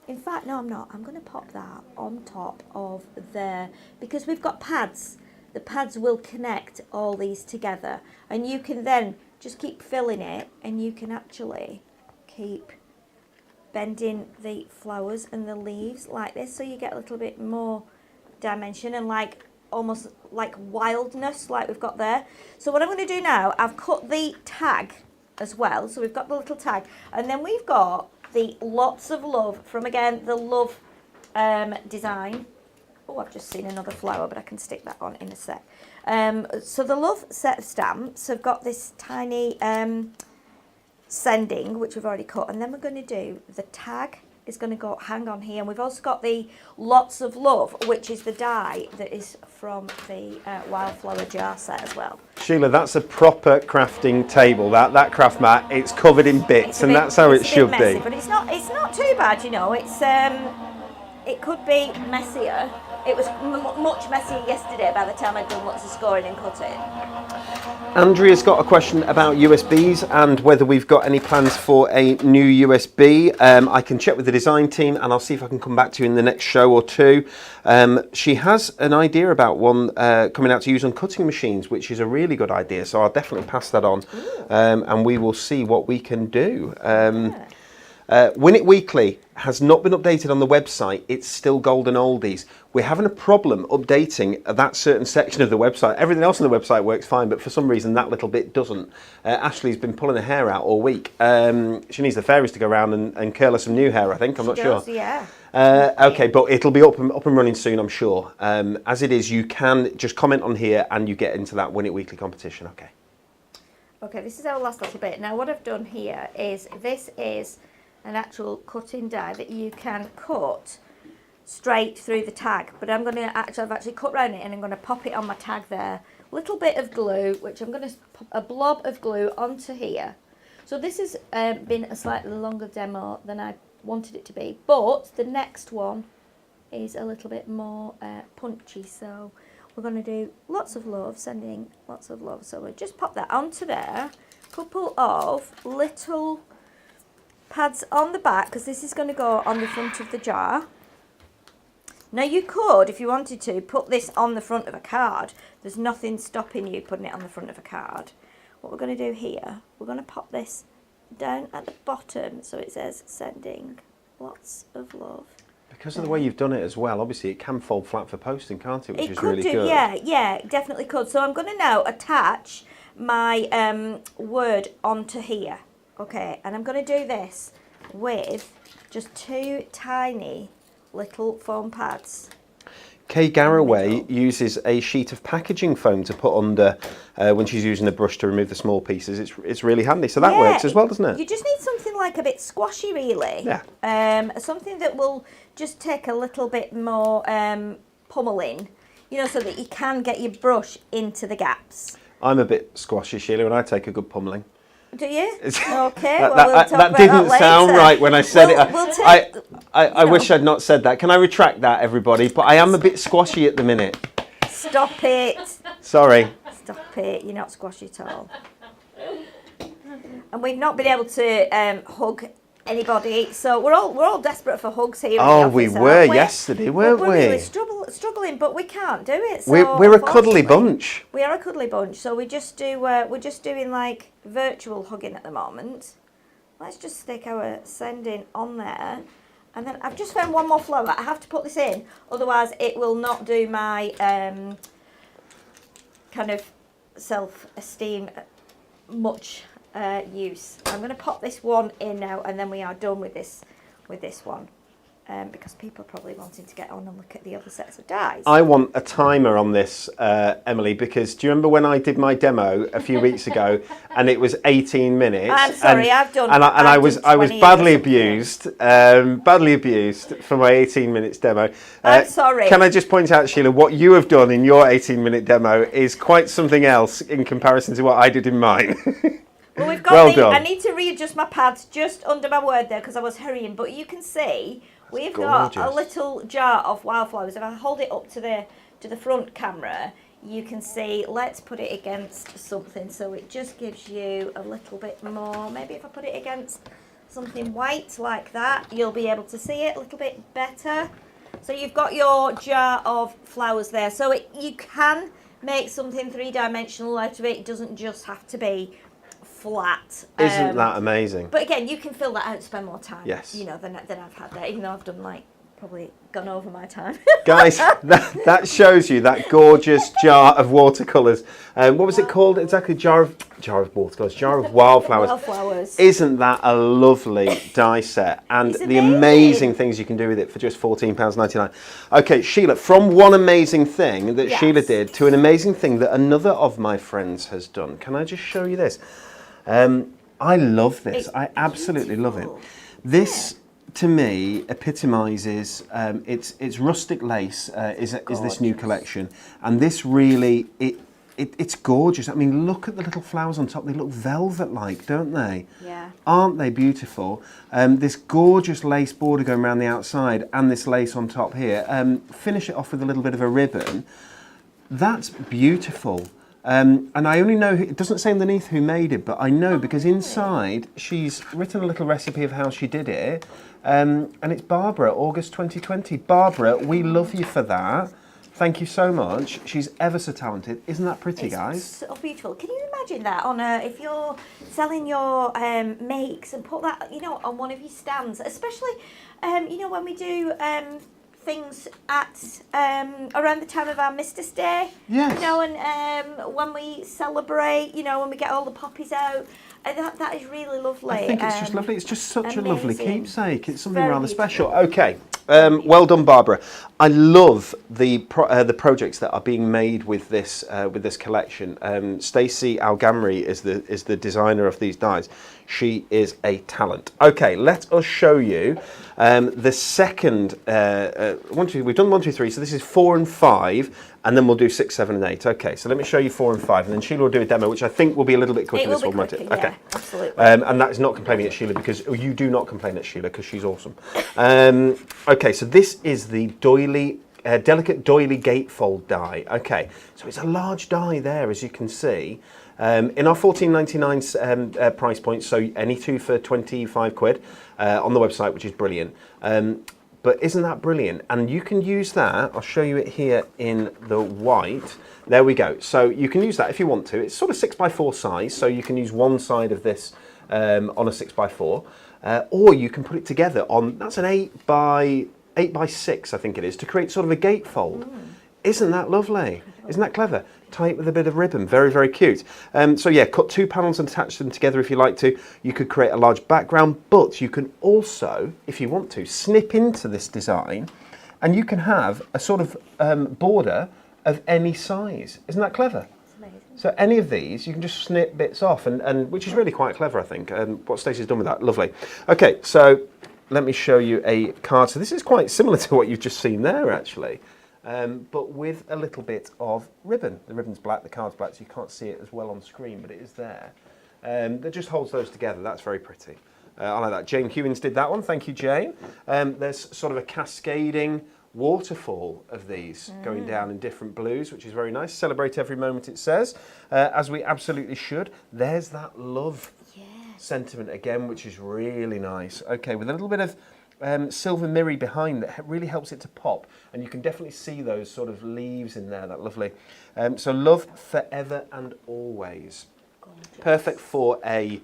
In fact, no, I'm not. I'm going to pop that on top of there because we've got pads. The pads will connect all these together, and you can then just keep filling it, and you can actually keep bending the flowers and the leaves like this, so you get a little bit more dimension and like almost like wildness like we've got there. So what I'm going to do now, I've cut the tag as well, so we've got the little tag, and then we've got the Lots of Love from, again, the Love design. Oh, I've just seen another flower, but I can stick that on in a sec. So the Love set of stamps have got this tiny sending, which we've already cut, and then we're going to do the tag is going to go hang on here, and we've also got the Lots of Love, which is the die that is from the wildflower jar set as well. Sheila, that's a proper crafting table. That craft mat, it's covered in bits, and that's how it should messy, be. But it's not too bad, you know. It's it could be messier. It was much messier yesterday by the time I'd done lots of scoring and cutting. Andrea's got a question about USBs and whether we've got any plans for a new USB. I can check with the design team and I'll see if I can come back to you in the next show or two. She has an idea about one coming out to use on cutting machines, which is a really good idea. So I'll definitely pass that on and we will see what we can do. Win It Weekly has not been updated on the website. It's still golden oldies. We're having a problem updating that certain section of the website. Everything else on the website works fine, but for some reason that little bit doesn't. Ashley's been pulling her hair out all week. She needs the fairies to go around and curl her some new hair, I think. I'm not sure. Yeah. Okay, but it'll be up and running soon, I'm sure. As it is, you can just comment on here and you get into that Win It Weekly competition. Okay. Okay, this is our last little bit. Now what I've done here is, this is an actual cutting die that you can cut straight through the tag, but I'm going to I've actually cut around it and I'm going to pop it on my tag there. Little bit of glue, which I'm going to pop a blob of glue onto here. So this has been a slightly longer demo than I wanted it to be, but the next one is a little bit more punchy, so we're going to do Lots of Love, sending lots of love. So we'll just pop that onto there, couple of little pads on the back, because this is going to go on the front of the jar. Now you could, if you wanted to, put this on the front of a card. There's nothing stopping you putting it on the front of a card. What we're going to do here, we're going to pop this down at the bottom so it says sending lots of love. Because of the way you've done it as well, obviously it can fold flat for posting, can't it? Which It is could really do, good. yeah, it definitely could. So I'm going to now attach my word onto here. Okay, and I'm going to do this with just two tiny little foam pads. Kay Garraway uses a sheet of packaging foam to put under when she's using a brush to remove the small pieces. It's really handy. So that works as well, doesn't it? You just need something like a bit squashy, really. Yeah. Something that will just take a little bit more pummeling, you know, so that you can get your brush into the gaps. I'm a bit squashy, Sheila, and I take a good pummeling. Do you? Okay, That, well, we'll talk that about didn't that sound later. right when I said it. I wish I'd not said that. Can I retract that, everybody? But I am a bit squashy at the minute. Stop it. Sorry. Stop it. You're not squashy at all. And we've not been able to hug anybody, so we're all desperate for hugs here. Oh, in the office, we aren't were we? yesterday, weren't We're we? really struggling, but we can't do it. So We're a cuddly unfortunately, bunch. We are a cuddly bunch, so we just do. We're just doing like virtual hugging at the moment. Let's just stick our sending on there, and then I've just found one more flower. I have to put this in, otherwise it will not do my kind of self-esteem much use. I'm going to pop this one in now, and then we are done with this one. Because people are probably wanting to get on and look at the other sets of dies. I want a timer on this, Emily, because do you remember when I did my demo a few weeks ago and it was 18 minutes? I'm sorry, I've done. I was badly abused for my 18 minutes demo. I'm sorry. Can I just point out, Sheila, what you have done in your 18-minute demo is quite something else in comparison to what I did in mine. Well, we've got well done. I need to readjust my pads just under my word there because I was hurrying, but you can see we've got a little jar of wildflowers. If I hold it up to the front camera, you can see, let's put it against something so it just gives you a little bit more. Maybe if I put it against something white like that, you'll be able to see it a little bit better. So you've got your jar of flowers there. So you can make something three-dimensional out of it. It doesn't just have to be flat. Isn't that amazing? But again, you can fill that out and spend more time. Yes. You know, than I've had there, even though I've done probably gone over my time. Guys, that shows you that gorgeous jar of watercolours. What was it called exactly? Jar of watercolours. Jar of wildflowers. Wildflowers. Isn't that a lovely die set? And the amazing things you can do with it for just £14.99. Okay, Sheila, from one amazing thing that Sheila did to an amazing thing that another of my friends has done. Can I just show you this? I love this. I absolutely love it. This, to me, epitomises. It's Rustic Lace is this new collection, and this really it's gorgeous. I mean, look at the little flowers on top. They look velvet-like, don't they? Yeah. Aren't they beautiful? This gorgeous lace border going around the outside, and this lace on top here. Finish it off with a little bit of a ribbon. That's beautiful. And I only know, it doesn't say underneath who made it, but I know because inside she's written a little recipe of how she did it. And it's Barbara, August 2020. Barbara, we love you for that. Thank you so much. She's ever so talented. Isn't that pretty, guys? It's so beautiful. Can you imagine that on if you're selling your makes and put that, on one of your stands, especially, when we do things at around the time of our Mistress Day. Yes. And when we celebrate, when we get all the poppies out. That is really lovely. I think it's just lovely. It's just such amazing. a lovely keepsake. It's something Very rather beautiful. special. Okay, well done, Barbara. I love the projects that are being made with this collection. Stacey Algamri is the designer of these dies. She is a talent. Okay, let us show you the second. We've done 1, 2, 3. So this is 4 and 5. And then we'll do 6, 7, and 8. Okay, so let me show you 4 and 5, and then Sheila will do a demo, which I think will be a little bit quicker. This one, won't it? Okay, absolutely. And that is not complaining at Sheila because you do not complain at Sheila because she's awesome. Okay, so this is the delicate doily gatefold die. Okay, so it's a large die there, as you can see. In our £14.99 price point, so any two for 25 quid on the website, which is brilliant. But isn't that brilliant? And you can use that. I'll show you it here in the white. There we go. So you can use that if you want to. It's sort of 6x4 size, so you can use one side of this on a 6x4, or you can put it together on. That's an 8x6, I think it is, to create sort of a gatefold. Isn't that lovely? Isn't that clever? Tie it with a bit of ribbon. Very, very cute. So yeah, cut 2 panels and attach them together if you like to. You could create a large background, but you can also, if you want to, snip into this design and you can have a sort of border of any size. Isn't that clever? Amazing. So any of these, you can just snip bits off, and which is really quite clever, I think. What Stacey's done with that, lovely. Okay, so let me show you a card. So this is quite similar to what you've just seen there, actually. But with a little bit of ribbon. The ribbon's black, the card's black, so you can't see it as well on screen, but it is there. That just holds those together. That's very pretty. I like that. Jane Hewins did that one. Thank you, Jane. There's sort of a cascading waterfall of these going down in different blues, which is very nice. Celebrate every moment, it says, as we absolutely should. There's that love sentiment again, which is really nice. Okay, with a little bit of silver mirror behind that really helps it to pop, and you can definitely see those sort of leaves in there. That lovely. So love forever and always. Gorgeous. Perfect for a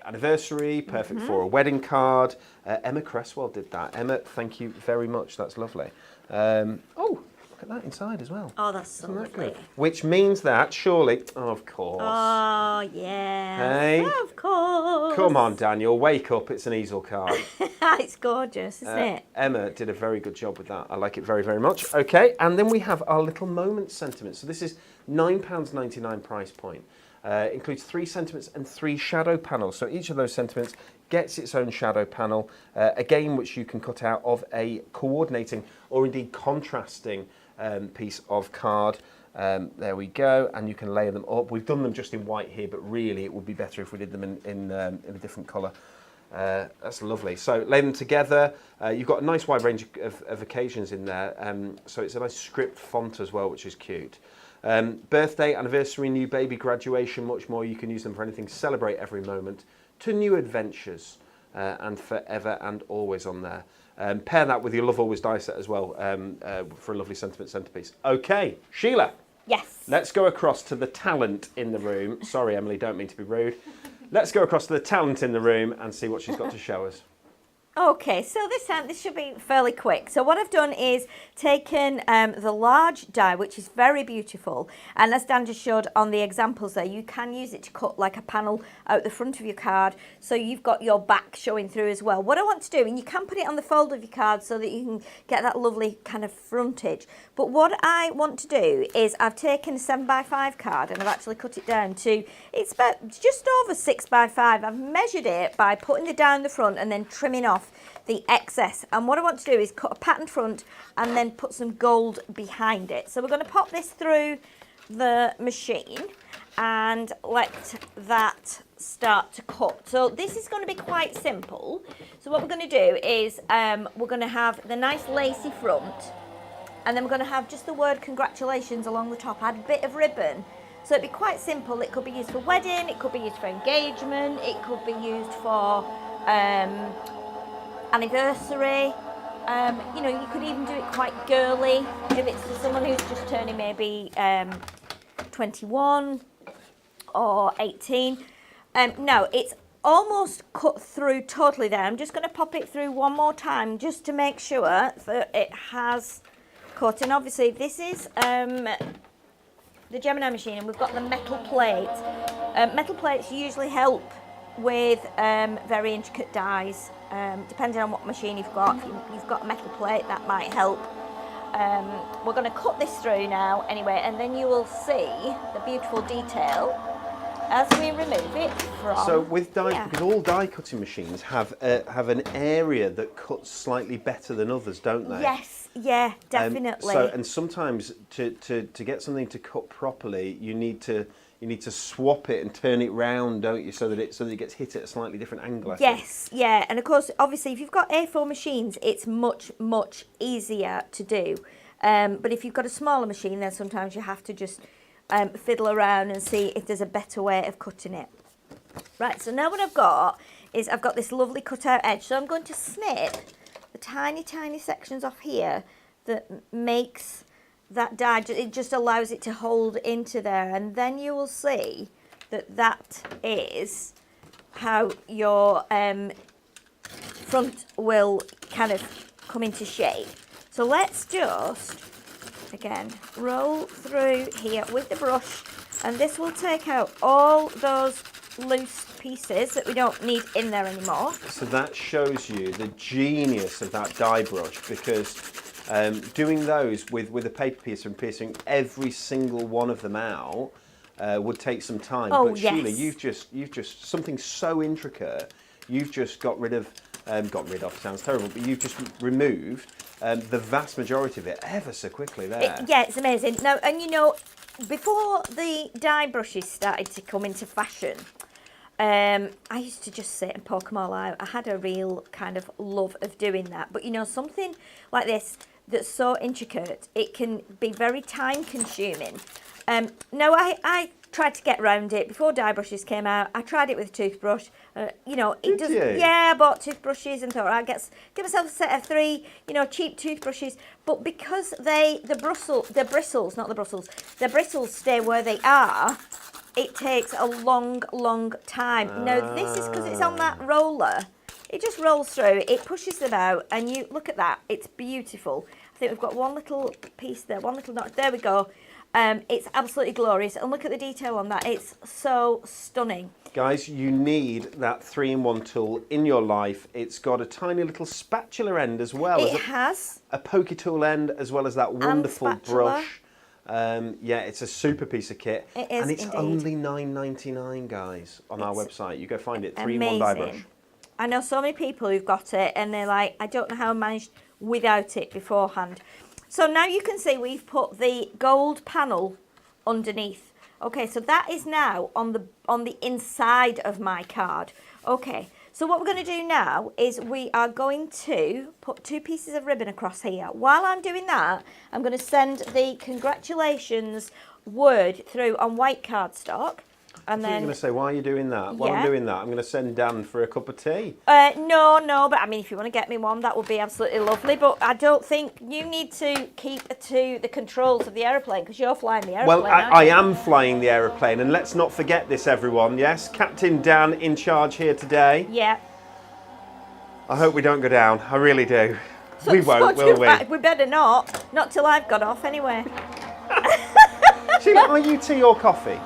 anniversary. Perfect for a wedding card. Emma Cresswell did that. Emma, thank you very much. That's lovely. Oh, look at that inside as well. Oh, that's so Isn't that lovely. good? Which means that, surely, of course. Oh, yeah. Hey. Of course. Come on, Daniel, wake up. It's an easel card. It's gorgeous, isn't it? Emma did a very good job with that. I like it very, very much. Okay, and then we have our little moment sentiment. So this is £9.99 price point. Includes 3 sentiments and 3 shadow panels. So each of those sentiments gets its own shadow panel, again, which you can cut out of a coordinating or indeed contrasting piece of card. There we go, and you can layer them up. We've done them just in white here, but really it would be better if we did them in a different colour. That's lovely. So lay them together. You've got a nice wide range of occasions in there. So it's a nice script font as well, which is cute. Birthday, anniversary, new baby, graduation, much more. You can use them for anything. Celebrate every moment. To new adventures, and forever and always on there. Pair that with your Love Always die set as well, for a lovely sentiment centerpiece. Okay, Sheila. Yes. Let's go across to the talent in the room. Sorry, Emily, don't mean to be rude. Let's go across to the talent in the room and see what she's got to show us. Okay, so this time this should be fairly quick. So what I've done is taken the large die, which is very beautiful, and as Dan just showed on the examples there, you can use it to cut like a panel out the front of your card, so you've got your back showing through as well. What I want to do, and you can put it on the fold of your card so that you can get that lovely kind of frontage, but what I want to do is I've taken a 7x5 card and I've actually cut it down to, it's about just over 6x5. I've measured it by putting the die in the front and then trimming off the excess, and what I want to do is cut a pattern front and then put some gold behind it. So we're going to pop this through the machine and let that start to cut. So this is going to be quite simple. So what we're going to do is we're going to have the nice lacy front, and then we're going to have just the word congratulations along the top. Add a bit of ribbon. So it'd be quite simple. It could be used for wedding, it could be used for engagement, it could be used for anniversary. You know, you could even do it quite girly if it's for someone who's just turning maybe 21 or 18. No, it's almost cut through totally there. I'm just going to pop it through one more time just to make sure that it has cut. And obviously this is the Gemini machine, and we've got the metal plate. Metal plates usually help with very intricate dies. Depending on what machine you've got, if you've got a metal plate, that might help. We're going to cut this through now anyway, and then you will see the beautiful detail as we remove it from... So with die, because all die cutting machines have an area that cuts slightly better than others, don't they? Yes, yeah, definitely. And sometimes to get something to cut properly, you need to swap it and turn it round, don't you, so that it gets hit at a slightly different angle. I think. Yeah, and of course, obviously, if you've got A4 machines, it's much easier to do. But if you've got a smaller machine, then sometimes you have to just fiddle around and see if there's a better way of cutting it. Right, so now what I've got is I've got this lovely cut-out edge. So I'm going to snip the tiny sections off here that makes that die, it just allows it to hold into there, and then you will see that is how your front will kind of come into shape. So let's just, again, roll through here with the brush, and this will take out all those loose pieces that we don't need in there anymore. So that shows you the genius of that die brush, because doing those with a paper piercer and piercing every single one of them out would take some time. Oh, but yes. Sheila, you've just something so intricate. You've just got rid of sounds terrible, but you've just removed the vast majority of it ever so quickly there. Yeah, it's amazing. Now, and you know, before the die brushes started to come into fashion, I used to just sit and poke them all out. I had a real kind of love of doing that. But you know, something like this that's so intricate, it can be very time consuming. Now, I tried to get around it before die brushes came out. I tried it with a toothbrush. You know, it doesn't. Yeah, I bought toothbrushes and thought I'd give myself a set of 3, you know, cheap toothbrushes. But because the bristles stay where they are, it takes a long time. Now, this is because it's on that roller. It just rolls through, it pushes them out, and you look at that, it's beautiful. I think we've got one little piece there, one little knot, there we go. It's absolutely glorious, and look at the detail on that, it's so stunning. Guys, you need that 3-in-1 tool in your life. It's got a tiny little spatula end as well. It has. A pokey tool end, as well as that wonderful brush. Yeah, it's a super piece of kit. It is, and it's indeed. only $9.99, guys, on our website. You go find it, 3-in-1 dye brush. I know so many people who've got it, and they're like, I don't know how I managed without it beforehand. So now you can see we've put the gold panel underneath. Okay, so that is now on the inside of my card. Okay, so what we're going to do now is we are going to put 2 pieces of ribbon across here. While I'm doing that, I'm going to send the congratulations word through on white cardstock. And then, you're going to say, why are you doing that? While I'm doing that, I'm going to send Dan for a cup of tea. No, but I mean, if you want to get me one, that would be absolutely lovely. But I don't think you need to keep to the controls of the aeroplane, because you're flying the aeroplane. Well, I am flying the aeroplane, and let's not forget this, everyone. Yes, Captain Dan in charge here today. Yeah. I hope we don't go down. I really do. We won't, will we? We better not. Not till I've got off, anyway. Sheila, are you tea or coffee?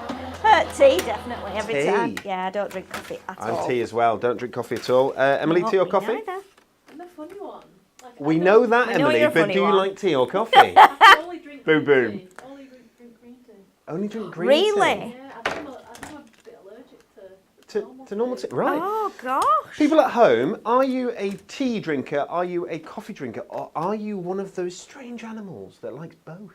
Tea, definitely, every Tea. time. Yeah, I don't drink coffee at all. I'm tea as well. Don't drink coffee at all. Emily, Not tea or me coffee? neither. I'm a funny one. Like, We know that, I know Emily, you're a but funny do you one. like tea or coffee? I only drink Boom, green boom. tea. Only drink green tea. Only drink green tea? Really? Yeah, I think I'm a bit allergic To normal tea? Right. Oh, gosh. People at home, are you a tea drinker, are you a coffee drinker, or are you one of those strange animals that likes both?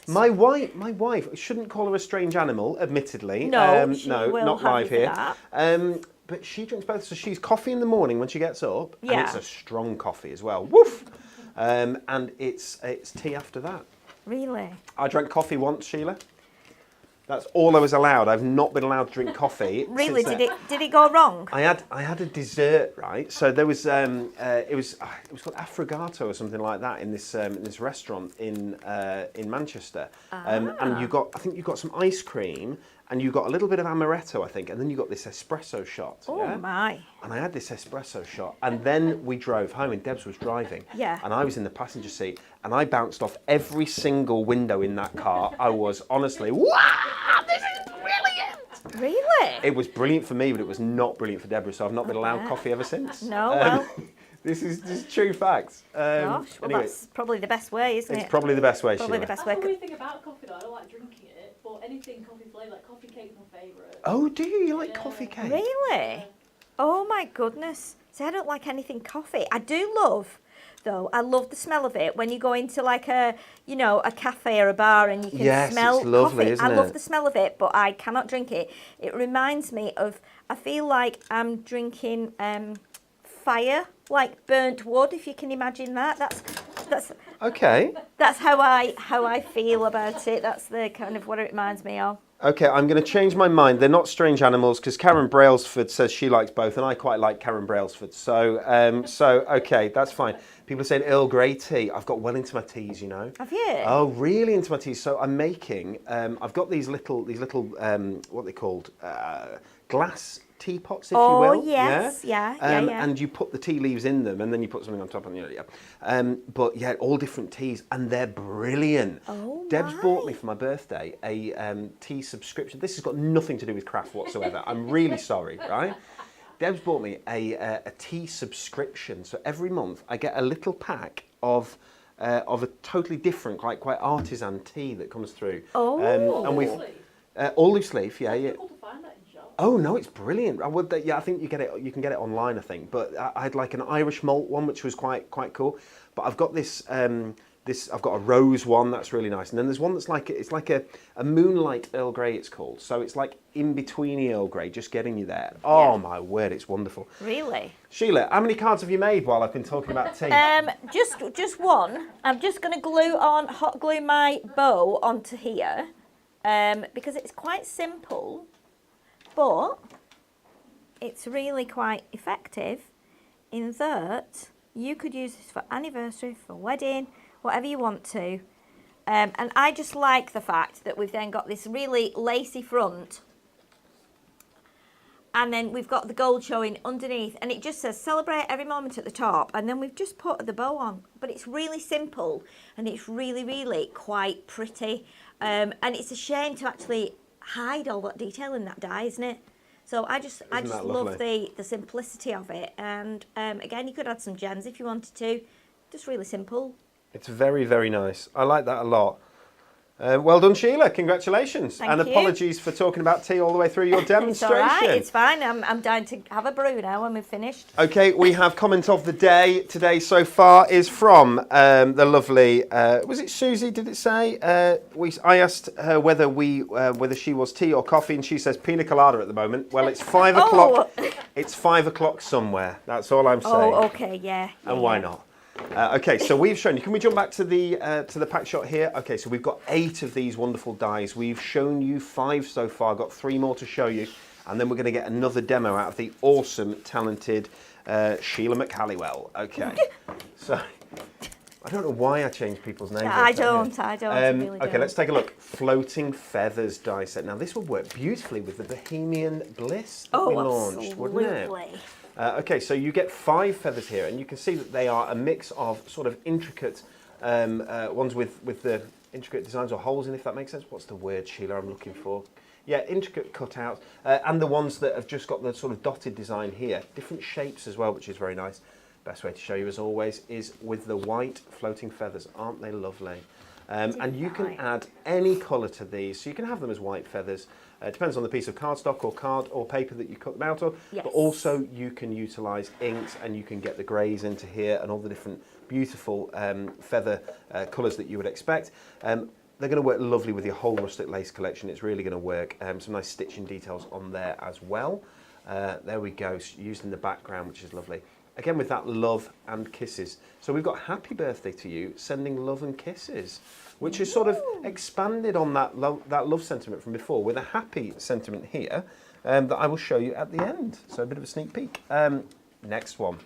My wife, I shouldn't call her a strange animal, admittedly. No, she no, will not have live you for here. that. But she drinks both. So she's coffee in the morning when she gets up, and Yeah. it's a strong coffee as well. Woof! And it's tea after that. Really? I drank coffee once, Sheila. That's all I was allowed. I've not been allowed to drink coffee. Really? since Did it go wrong? I had a dessert, right? So there was it was called Affogato or something like that in this restaurant in Manchester. And I think you got some ice cream, and you got a little bit of amaretto, I think, and then you got this espresso shot. Oh, yeah? my. And I had this espresso shot, and then we drove home, and Debs was driving. Yeah. And I was in the passenger seat, and I bounced off every single window in that car. I was honestly, wow, this is brilliant! Really? It was brilliant for me, but it was not brilliant for Deborah, so I've not been allowed coffee ever since. No, well. This is just true facts. Gosh, well, anyway, that's probably the best way, isn't it? it's probably the best way, Probably Sheila. the best That's way. the weird thing about coffee though, I don't like drinking it, but anything coffee flavoured, like coffee cake's my favourite. Oh, do you? You like Yeah. coffee cake? Really? Oh, my goodness. See, I don't like anything coffee. I do love, though, I love the smell of it when you go into like a cafe or a bar and you can Yes, smell it's lovely, coffee. isn't I love it? the smell of it, but I cannot drink it. It reminds me of, I feel like I'm drinking fire, like burnt wood, if you can imagine that. That's Okay. That's how I feel about it. That's the kind of what it reminds me of. Okay, I'm going to change my mind. They're not strange animals because Karen Brailsford says she likes both, and I quite like Karen Brailsford. So, okay, that's fine. People are saying Earl Grey tea. I've got well into my teas, you know. Have you? Oh, really into my teas. So I'm making. I've got these little what are they called? Glass teapots, if you will. Oh yes, yeah. And you put the tea leaves in them, and then you put something on top, and but yeah, all different teas, and they're brilliant. Oh, Deb's my. bought me for my birthday a tea subscription. This has got nothing to do with craft whatsoever. I'm really sorry, right? Deb's bought me a tea subscription, so every month I get a little pack of a totally different, quite artisan tea that comes through. Oh. And we've all loose leaf, yeah. Difficult to find that in shops. Oh no, it's brilliant. I think you can get it online, I think. But I had like an Irish malt one, which was quite cool. But I've got this I've got a rose one that's really nice, and then there's one that's like a moonlight Earl Grey. It's called. So it's like in between Earl Grey, just getting you there. Oh Yeah. my word, it's wonderful. Really? Sheila, how many cards have you made while I've been talking about tea? Just one. I'm just going to hot glue my bow onto here, because it's quite simple, but it's really quite effective in that you could use this for anniversary, for wedding, whatever you want to. And I just like the fact that we've then got this really lacy front, And then we've got the gold showing underneath, and it just says celebrate every moment at the top, and then we've just put the bow on. But it's really simple, and it's really, really quite pretty. And it's a shame to actually hide all that detail in that die, isn't it? So I just love the simplicity of it. And again, you could add some gems if you wanted to. Just really simple. It's very, very nice. I like that a lot. Well done, Sheila. Congratulations. Thank and you. Apologies for talking about tea all the way through your demonstration. It's all right. It's fine. I'm dying to have a brew now when we've finished. Okay, we have comment of the day today so far is from the lovely, was it Susie, did it say? I asked her whether she was tea or coffee, and she says pina colada at the moment. Well, it's 5 o'clock. It's 5 o'clock somewhere. That's all I'm saying. Oh, okay, yeah. And why not? Okay, so we've shown you. Can we jump back to the pack shot here? Okay, so we've got 8 of these wonderful dies. We've shown you 5 so far. Got 3 more to show you, and then we're going to get another demo out of the awesome, talented Sheila McHallywell. Okay, so I don't know why I changed people's names. I don't. I really okay, don't. let's take a look. Floating Feathers die set. Now this would work beautifully with the Bohemian Bliss that we launched, wouldn't it? Okay, so you get 5 feathers here, and you can see that they are a mix of sort of intricate ones with the intricate designs or holes in, if that makes sense. What's the word, Sheila, I'm looking for? Yeah, intricate cutouts, and the ones that have just got the sort of dotted design here. Different shapes as well, which is very nice. Best way to show you, as always, is with the white floating feathers. Aren't they lovely? And you can add any colour to these, so you can have them as white feathers. It depends on the piece of cardstock or card or paper that you cut them out of. Yes. But also you can utilise inks, and you can get the greys into here and all the different beautiful feather colours that you would expect. They're going to work lovely with your whole Rustic Lace collection. It's really going to work. Some nice stitching details on there as well. There we go, used in the background, which is lovely. Again, with that love and kisses. So we've got happy birthday to you, sending love and kisses, which is sort of expanded on that love sentiment from before, with a happy sentiment here that I will show you at the end. So a bit of a sneak peek. Next one.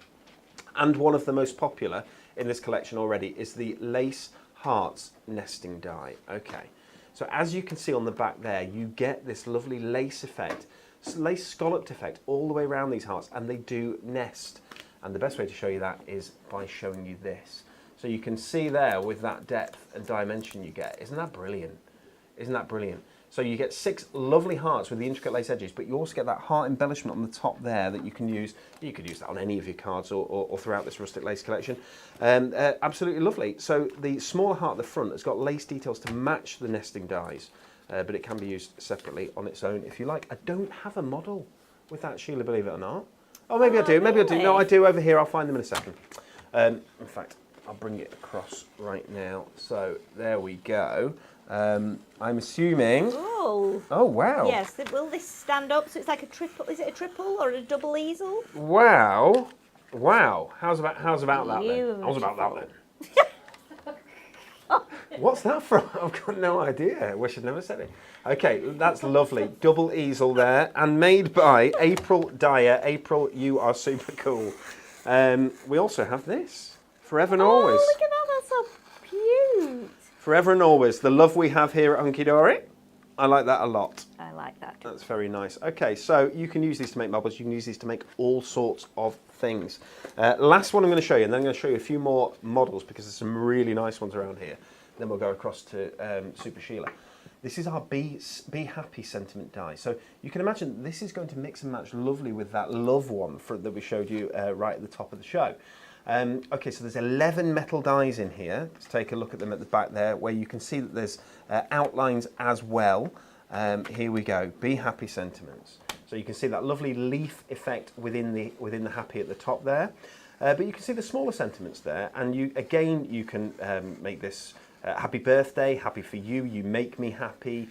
And one of the most popular in this collection already is the Lace Hearts nesting die. Okay, so as you can see on the back there, you get this lovely lace effect, lace scalloped effect all the way around these hearts, and they do nest. And the best way to show you that is by showing you this. So you can see there with that depth and dimension you get. Isn't that brilliant? Isn't that brilliant? So you get 6 lovely hearts with the intricate lace edges, but you also get that heart embellishment on the top there that you can use. You could use that on any of your cards or throughout this Rustic Lace collection. Absolutely lovely. So the smaller heart at the front has got lace details to match the nesting dies, but it can be used separately on its own if you like. I don't have a model with that, Sheila, believe it or not. Oh, maybe I do, maybe I do. No, I do over here. I'll find them in a second. In fact, I'll bring it across right now. So there we go. I'm assuming... Oh. Oh, wow. Yes, will this stand up? So it's like a triple, is it a triple or a double easel? Wow. Wow. How's about that then? How's about that then? What's that from? I've got no idea. I wish I'd never said it. Okay, that's lovely. Double easel there, and made by April Dyer. April, you are super cool. We also have this. Forever and Always. Oh, look at that. That's so cute. Forever and Always. The love we have here at Hunkydory. I like that a lot. I like that. That's very nice. Okay, so you can use these to make marbles. You can use these to make all sorts of things. Last one I'm going to show you, and then I'm going to show you a few more models because there's some really nice ones around here. Then we'll go across to Super Sheila. This is our Be Happy sentiment die. So you can imagine this is going to mix and match lovely with that love one that we showed you right at the top of the show. Okay, so there's 11 metal dies in here. Let's take a look at them at the back there, where you can see that there's outlines as well. Here we go, Be Happy sentiments. So you can see that lovely leaf effect within the happy at the top there. But you can see the smaller sentiments there, and you can make this happy birthday, happy for you, you make me happy,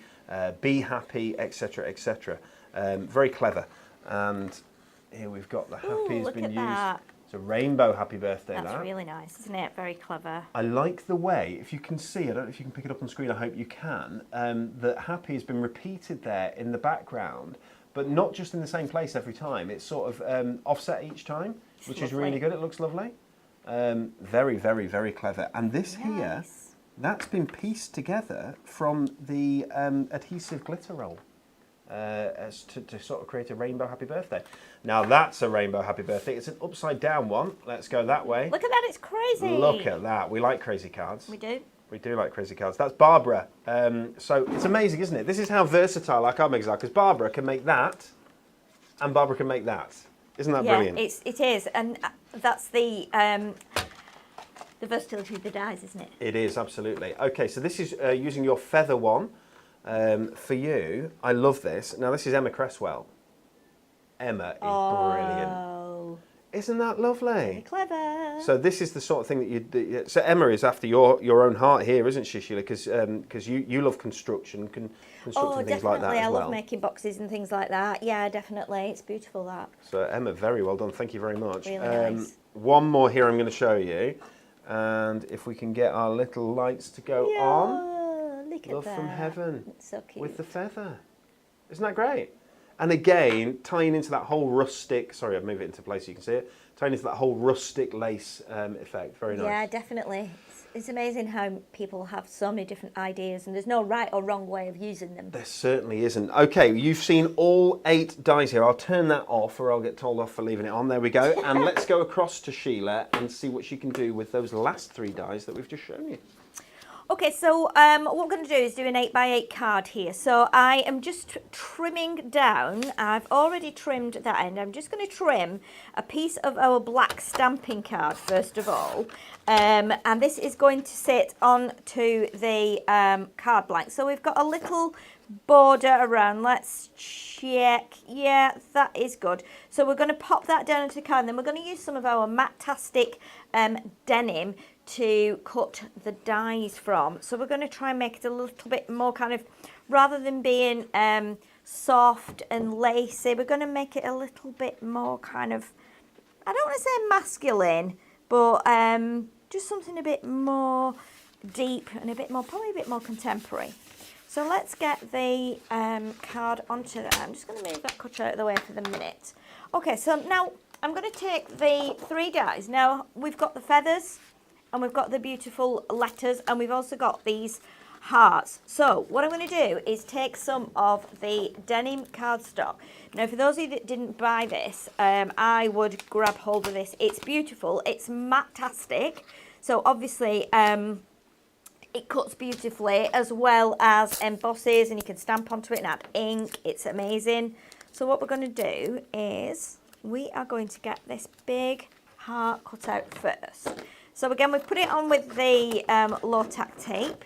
be happy, etc., etc. Very clever. And here we've got the happy has been used. That. It's a rainbow happy birthday. That's really nice, isn't it? Very clever. I like the way, if you can see, I don't know if you can pick it up on screen, I hope you can, that happy has been repeated there in the background, but not just in the same place every time. It's sort of offset each time, which is really good. It looks lovely. Very, very, very clever. And this here, that's been pieced together from the adhesive glitter roll. as to sort of create a rainbow happy birthday. Now that's a rainbow happy birthday. It's an upside down one. Let's go that way. Look at that, it's crazy. Look at that. We like crazy cards. We do. We do like crazy cards. That's Barbara. So it's amazing, isn't it? This is how versatile our card makers are, because Barbara can make that, and Barbara can make that. Isn't that brilliant? It is, and that's the versatility of the dies, isn't it? It is, absolutely. Okay, so this is using your feather one. For you, I love this. Now this is Emma Cresswell. Emma is brilliant. Isn't that lovely? Very clever. So this is the sort of thing that you do. So Emma is after your own heart here, isn't she, Sheila? Because you love construction things like that definitely. as I well. love making boxes and things like that. Yeah, definitely. It's beautiful, that. So Emma, very well done. Thank you very much. Really nice. One more here I'm going to show you. And if we can get our little lights to go on. Look at Love that. from heaven. It's so cute. With the feather. Isn't that great? And again, tying into that whole rustic, sorry, I've moved it into place so you can see it, tying into that whole rustic lace effect. Very nice. Yeah, definitely. It's amazing how people have so many different ideas and there's no right or wrong way of using them. There certainly isn't. Okay, you've seen all 8 dies here. I'll turn that off or I'll get told off for leaving it on. There we go. And let's go across to Sheila and see what she can do with those last 3 dies that we've just shown you. Okay, so what we're going to do is do an 8x8 card here. So I am just trimming down. I've already trimmed that end. I'm just going to trim a piece of our black stamping card first of all. And this is going to sit onto the card blank. So we've got a little border around. Let's check. Yeah, that is good. So we're going to pop that down into the card and then we're going to use some of our Matastic denim to cut the dies from. So we're going to try and make it a little bit more kind of, rather than being soft and lacy, we're going to make it a little bit more kind of, I don't want to say masculine, but just something a bit more deep and a bit more, probably a bit more contemporary. So let's get the card onto that. I'm just going to move that cutter out of the way for the minute. Okay, so now I'm going to take the 3 dies. Now we've got the feathers, and we've got the beautiful letters, and we've also got these hearts. So what I'm going to do is take some of the denim cardstock. Now for those of you that didn't buy this, I would grab hold of this. It's beautiful. It's Matastic. So obviously it cuts beautifully, as well as embosses, and you can stamp onto it and add ink. It's amazing. So what we're going to do is we are going to get this big heart cut out first. So again, we've put it on with the low-tack tape,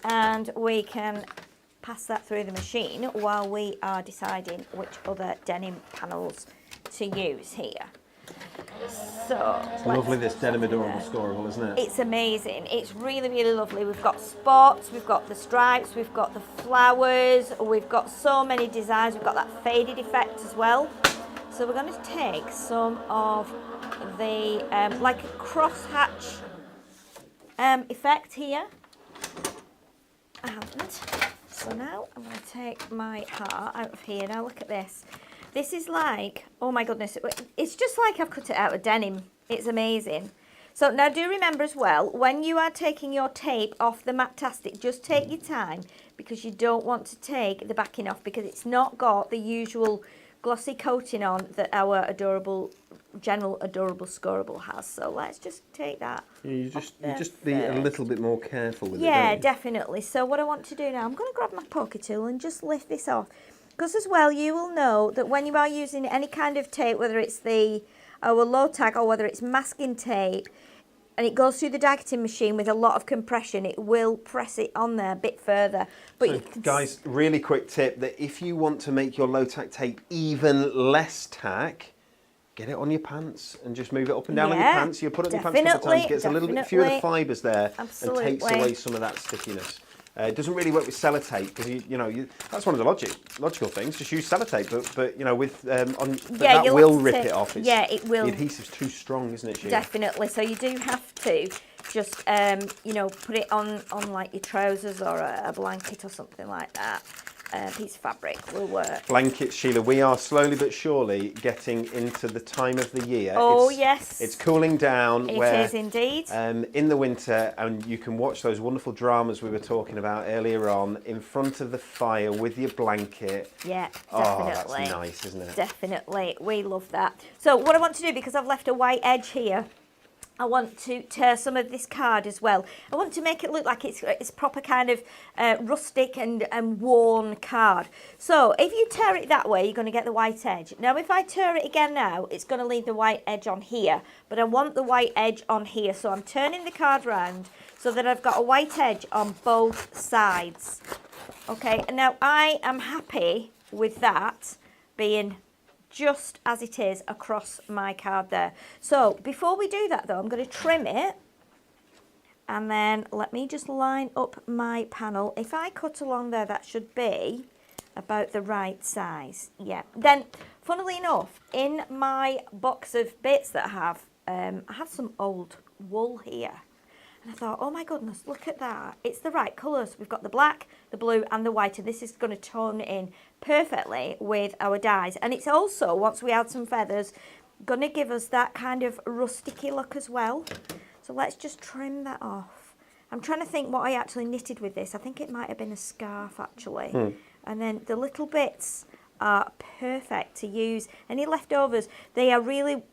and we can pass that through the machine while we are deciding which other denim panels to use here. So It's lovely, this denim adorable scoreable, isn't it? It's amazing. It's really, really lovely. We've got spots, we've got the stripes, we've got the flowers, we've got so many designs. We've got that faded effect as well. So we're going to take some of the like a crosshatch effect here. And so now I'm going to take my heart out of here. Now look at this. This is like, oh my goodness, it's just like I've cut it out of denim. It's amazing. So now do remember as well, when you are taking your tape off the Matastic, just take your time, because you don't want to take the backing off, because it's not got the usual glossy coating on that our general adorable scoreable has. So let's just take that. Yeah, you just be a little bit more careful with it. Yeah, don't you? definitely. So what I want to do now, I'm going to grab my poker tool and just lift this off. Because as well, you will know that when you are using any kind of tape, whether it's our low tack or whether it's masking tape, and it goes through the die cutting machine with a lot of compression, it will press it on there a bit further. But So you can guys, really quick tip, that if you want to make your low tack tape even less tack, get it on your pants and just move it up and down on your pants. You put it on your pants a couple of times, gets a little bit fewer of the fibres there, Absolutely. and takes away some of that stickiness. It doesn't really work with sellotape, because that's one of the logical things. Just use sellotape, but with that will rip it off. It will. The adhesive's too strong, isn't it, Sheila? Definitely. So you do have to just put it on like your trousers or a blanket or something like that. piece of fabric will work. Blankets, Sheila, we are slowly but surely getting into the time of the year. Oh, yes. It's cooling down. It is indeed. In the winter, and you can watch those wonderful dramas we were talking about earlier on in front of the fire with your blanket. Yeah, definitely. Oh, that's nice, isn't it? Definitely. We love that. So what I want to do, because I've left a white edge here, I want to tear some of this card as well. I want to make it look like it's proper kind of rustic and worn card. So if you tear it that way, you're going to get the white edge. Now, if I tear it again now, it's going to leave the white edge on here. But I want the white edge on here. So I'm turning the card round so that I've got a white edge on both sides. Okay, and now I am happy with that being just as it is across my card there. So before we do that though, I'm going to trim it, and then let me just line up my panel. If I cut along there, that should be about the right size. Yeah. Then, funnily enough, in my box of bits that I have some old wool here. And I thought, oh my goodness, look at that. It's the right colours. We've got the black, the blue and the white, and this is going to tone in perfectly with our dyes. And it's also, once we add some feathers, going to give us that kind of rusticy look as well. So let's just trim that off. I'm trying to think what I actually knitted with this. I think it might have been a scarf actually. And then the little bits are perfect to use. Any leftovers, they are really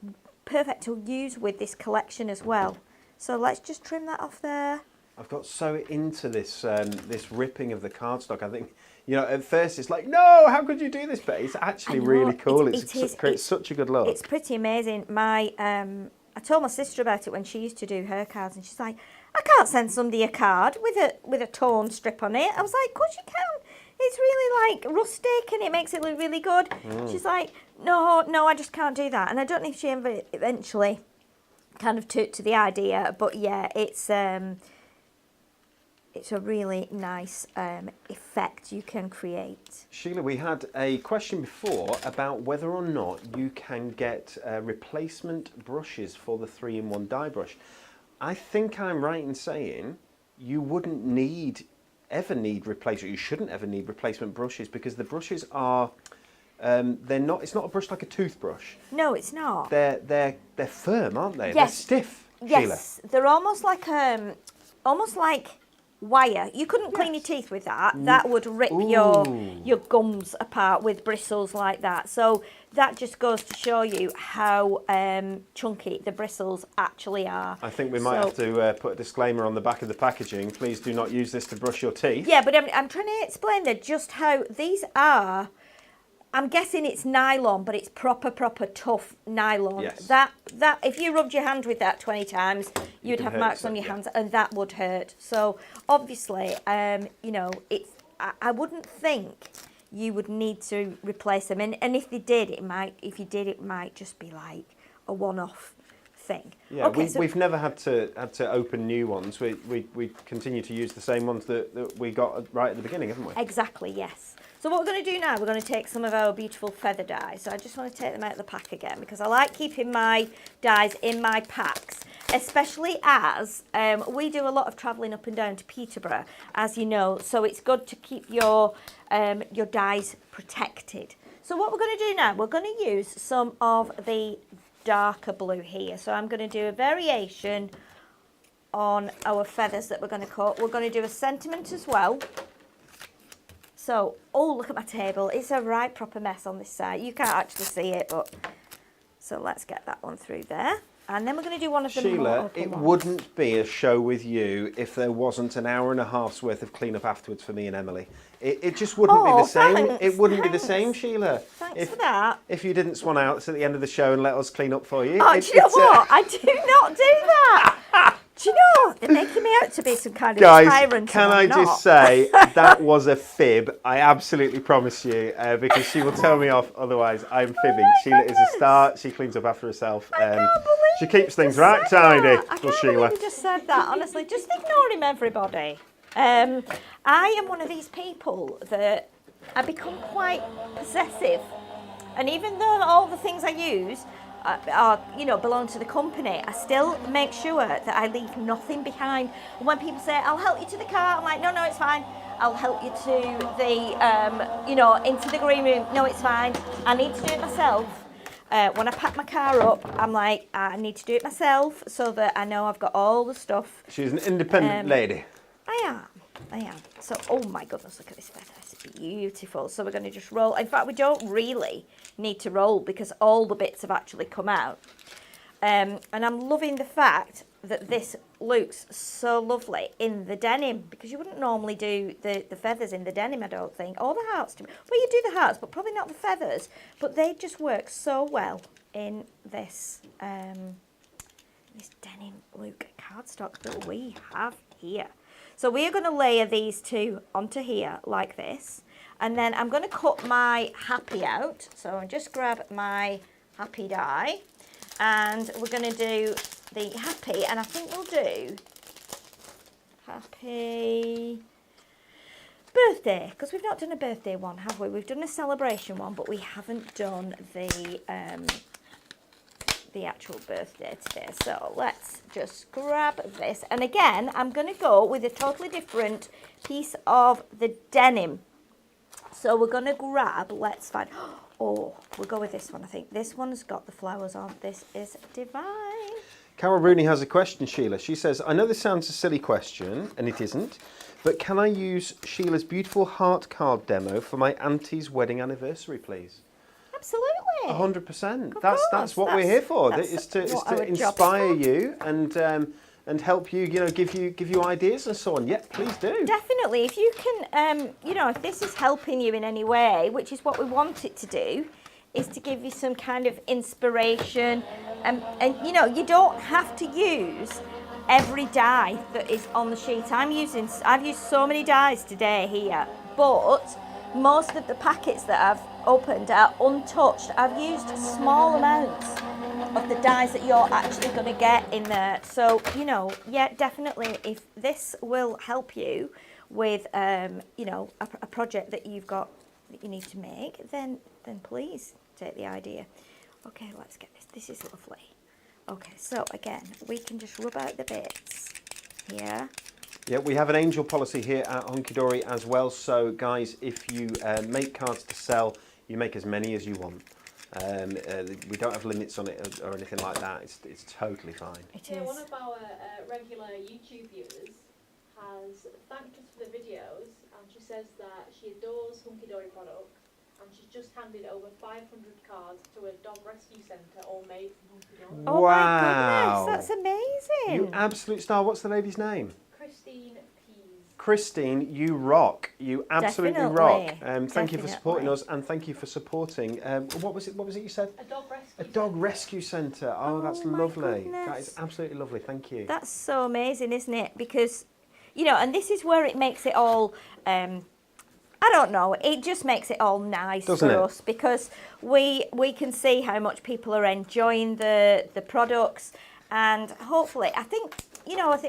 perfect to use with this collection as well. So let's just trim that off there. I've got so into this this ripping of the cardstock. I think, you know, at first it's like, no, how could you do this? But it's actually really cool. It creates such a good look. It's pretty amazing. I told my sister about it when she used to do her cards, and she's like, I can't send somebody a card with a torn strip on it. I was like, of course you can. It's really like rustic and it makes it look really good. She's like, no, I just can't do that. And I don't know if she eventually kind of took to the idea, but yeah, it's a really nice effect you can create. Sheila, we had a question before about whether or not you can get replacement brushes for the 3-in-1 die brush. I think I'm right in saying you wouldn't ever need replacement. You shouldn't ever need replacement brushes because the brushes are they're not. It's not a brush like a toothbrush. No, it's not. They're firm, aren't they? Yes. They're stiff. Yes, Sheila. they're almost like wire. You couldn't clean your teeth with that. That would rip your gums apart with bristles like that. So that just goes to show you how chunky the bristles actually are. I think we might have to put a disclaimer on the back of the packaging. Please do not use this to brush your teeth. Yeah, but I'm trying to explain there just how these are. I'm guessing it's nylon, but it's proper tough nylon. Yes. That if you rubbed your hand with that 20 times, you'd have marks on your hands, and that would hurt. So obviously, you know, I wouldn't think you would need to replace them. And if they did, it might just be like a one-off thing. Yeah, okay, we've never had to open new ones. We continue to use the same ones that we got right at the beginning, haven't we? Exactly, yes. So what we're going to do now, we're going to take some of our beautiful feather dyes. So I just want to take them out of the pack again because I like keeping my dyes in my packs, especially as we do a lot of travelling up and down to Peterborough, as you know. So it's good to keep your dyes protected. So what we're going to do now, we're going to use some of the darker blue here. So I'm going to do a variation on our feathers that we're going to cut. We're going to do a sentiment as well. So, oh, look at my table. It's a right proper mess on this side. You can't actually see it, but... So let's get that one through there. And then we're going to do one of the Sheila, it wouldn't be a show with you if there wasn't an hour and a half's worth of clean-up afterwards for me and Emily. It just wouldn't be the same. Thanks, it wouldn't be the same, Sheila. Thanks for that. If you didn't swan out at the end of the show and let us clean up for you. Oh, do you know what? I do not do that. Do you know, they're making me out to be some kind of tyrant. Guys, can I just say, that was a fib. I absolutely promise you, because she will tell me off, otherwise I'm fibbing. Sheila is a star. She cleans up after herself. She keeps things right tidy. I can't believe you just said that, honestly. Just ignore him, everybody. I am one of these people that I become quite possessive. And even though all the things I use belong to the company, I still make sure that I leave nothing behind. And when people say, I'll help you to the car, I'm like, no, it's fine. I'll help you to the, into the green room. No, it's fine. I need to do it myself. When I pack my car up, I'm like, I need to do it myself so that I know I've got all the stuff. She's an independent lady. I am. So, oh my goodness, look at this feather. It's beautiful. So we're going to just roll. In fact, we don't really need to roll because all the bits have actually come out. And I'm loving the fact that this looks so lovely in the denim, because you wouldn't normally do the feathers in the denim, I don't think, or the hearts. Well, you do the hearts, but probably not the feathers. But they just work so well in this this denim look cardstock that we have here. So we are going to layer these two onto here like this, and then I'm going to cut my happy out. So I'll just grab my happy die, and we're going to do the happy, and I think we'll do happy birthday, because we've not done a birthday one, have we? We've done a celebration one, but we haven't done the actual birthday today. So let's just grab this, and again I'm going to go with a totally different piece of the denim. So we're going to grab, let's find, oh, we'll go with this one. I think this one's got the flowers on. This is divine. Carol Rooney has a question, Sheila. She says, I know this sounds a silly question, and it isn't, but can I use Sheila's beautiful heart card demo for my auntie's wedding anniversary, please? Absolutely. 100%. That's what we're here for. Is to inspire you and help you, give you ideas and so on. Yeah, please do. Definitely. If you can, if this is helping you in any way, which is what we want it to do, is to give you some kind of inspiration, and you don't have to use every die that is on the sheet. I've used so many dies today here, but most of the packets that I've opened are untouched. I've used small amounts of the dies that you're actually going to get in there. So, definitely, if this will help you with, a project that you've got that you need to make, then please take the idea. Okay, let's get this. This is lovely. Okay, so again, we can just rub out the bits here. Yeah, we have an angel policy here at Hunkydory as well. So, guys, if you make cards to sell, you make as many as you want. We don't have limits on it or anything like that. It's totally fine. It is. is. One of our regular YouTube viewers has thanked us for the videos, and she says that she adores Hunkydory products, and she's just handed over 500 cards to a dog rescue centre, all made from Hunkydory. Oh Wow. my goodness, that's amazing. You absolute star. What's the lady's name? Christine Pease. Christine, you rock. You absolutely rock. Thank you for supporting us, and thank you for supporting. What was it you said? A dog rescue. A dog rescue centre. Oh, that's my lovely. goodness. That is absolutely lovely. Thank you. That's so amazing, isn't it? Because, and this is where it makes it all, I don't know, it just makes it all nice Doesn't for it? us, because we can see how much people are enjoying the products, and hopefully, I think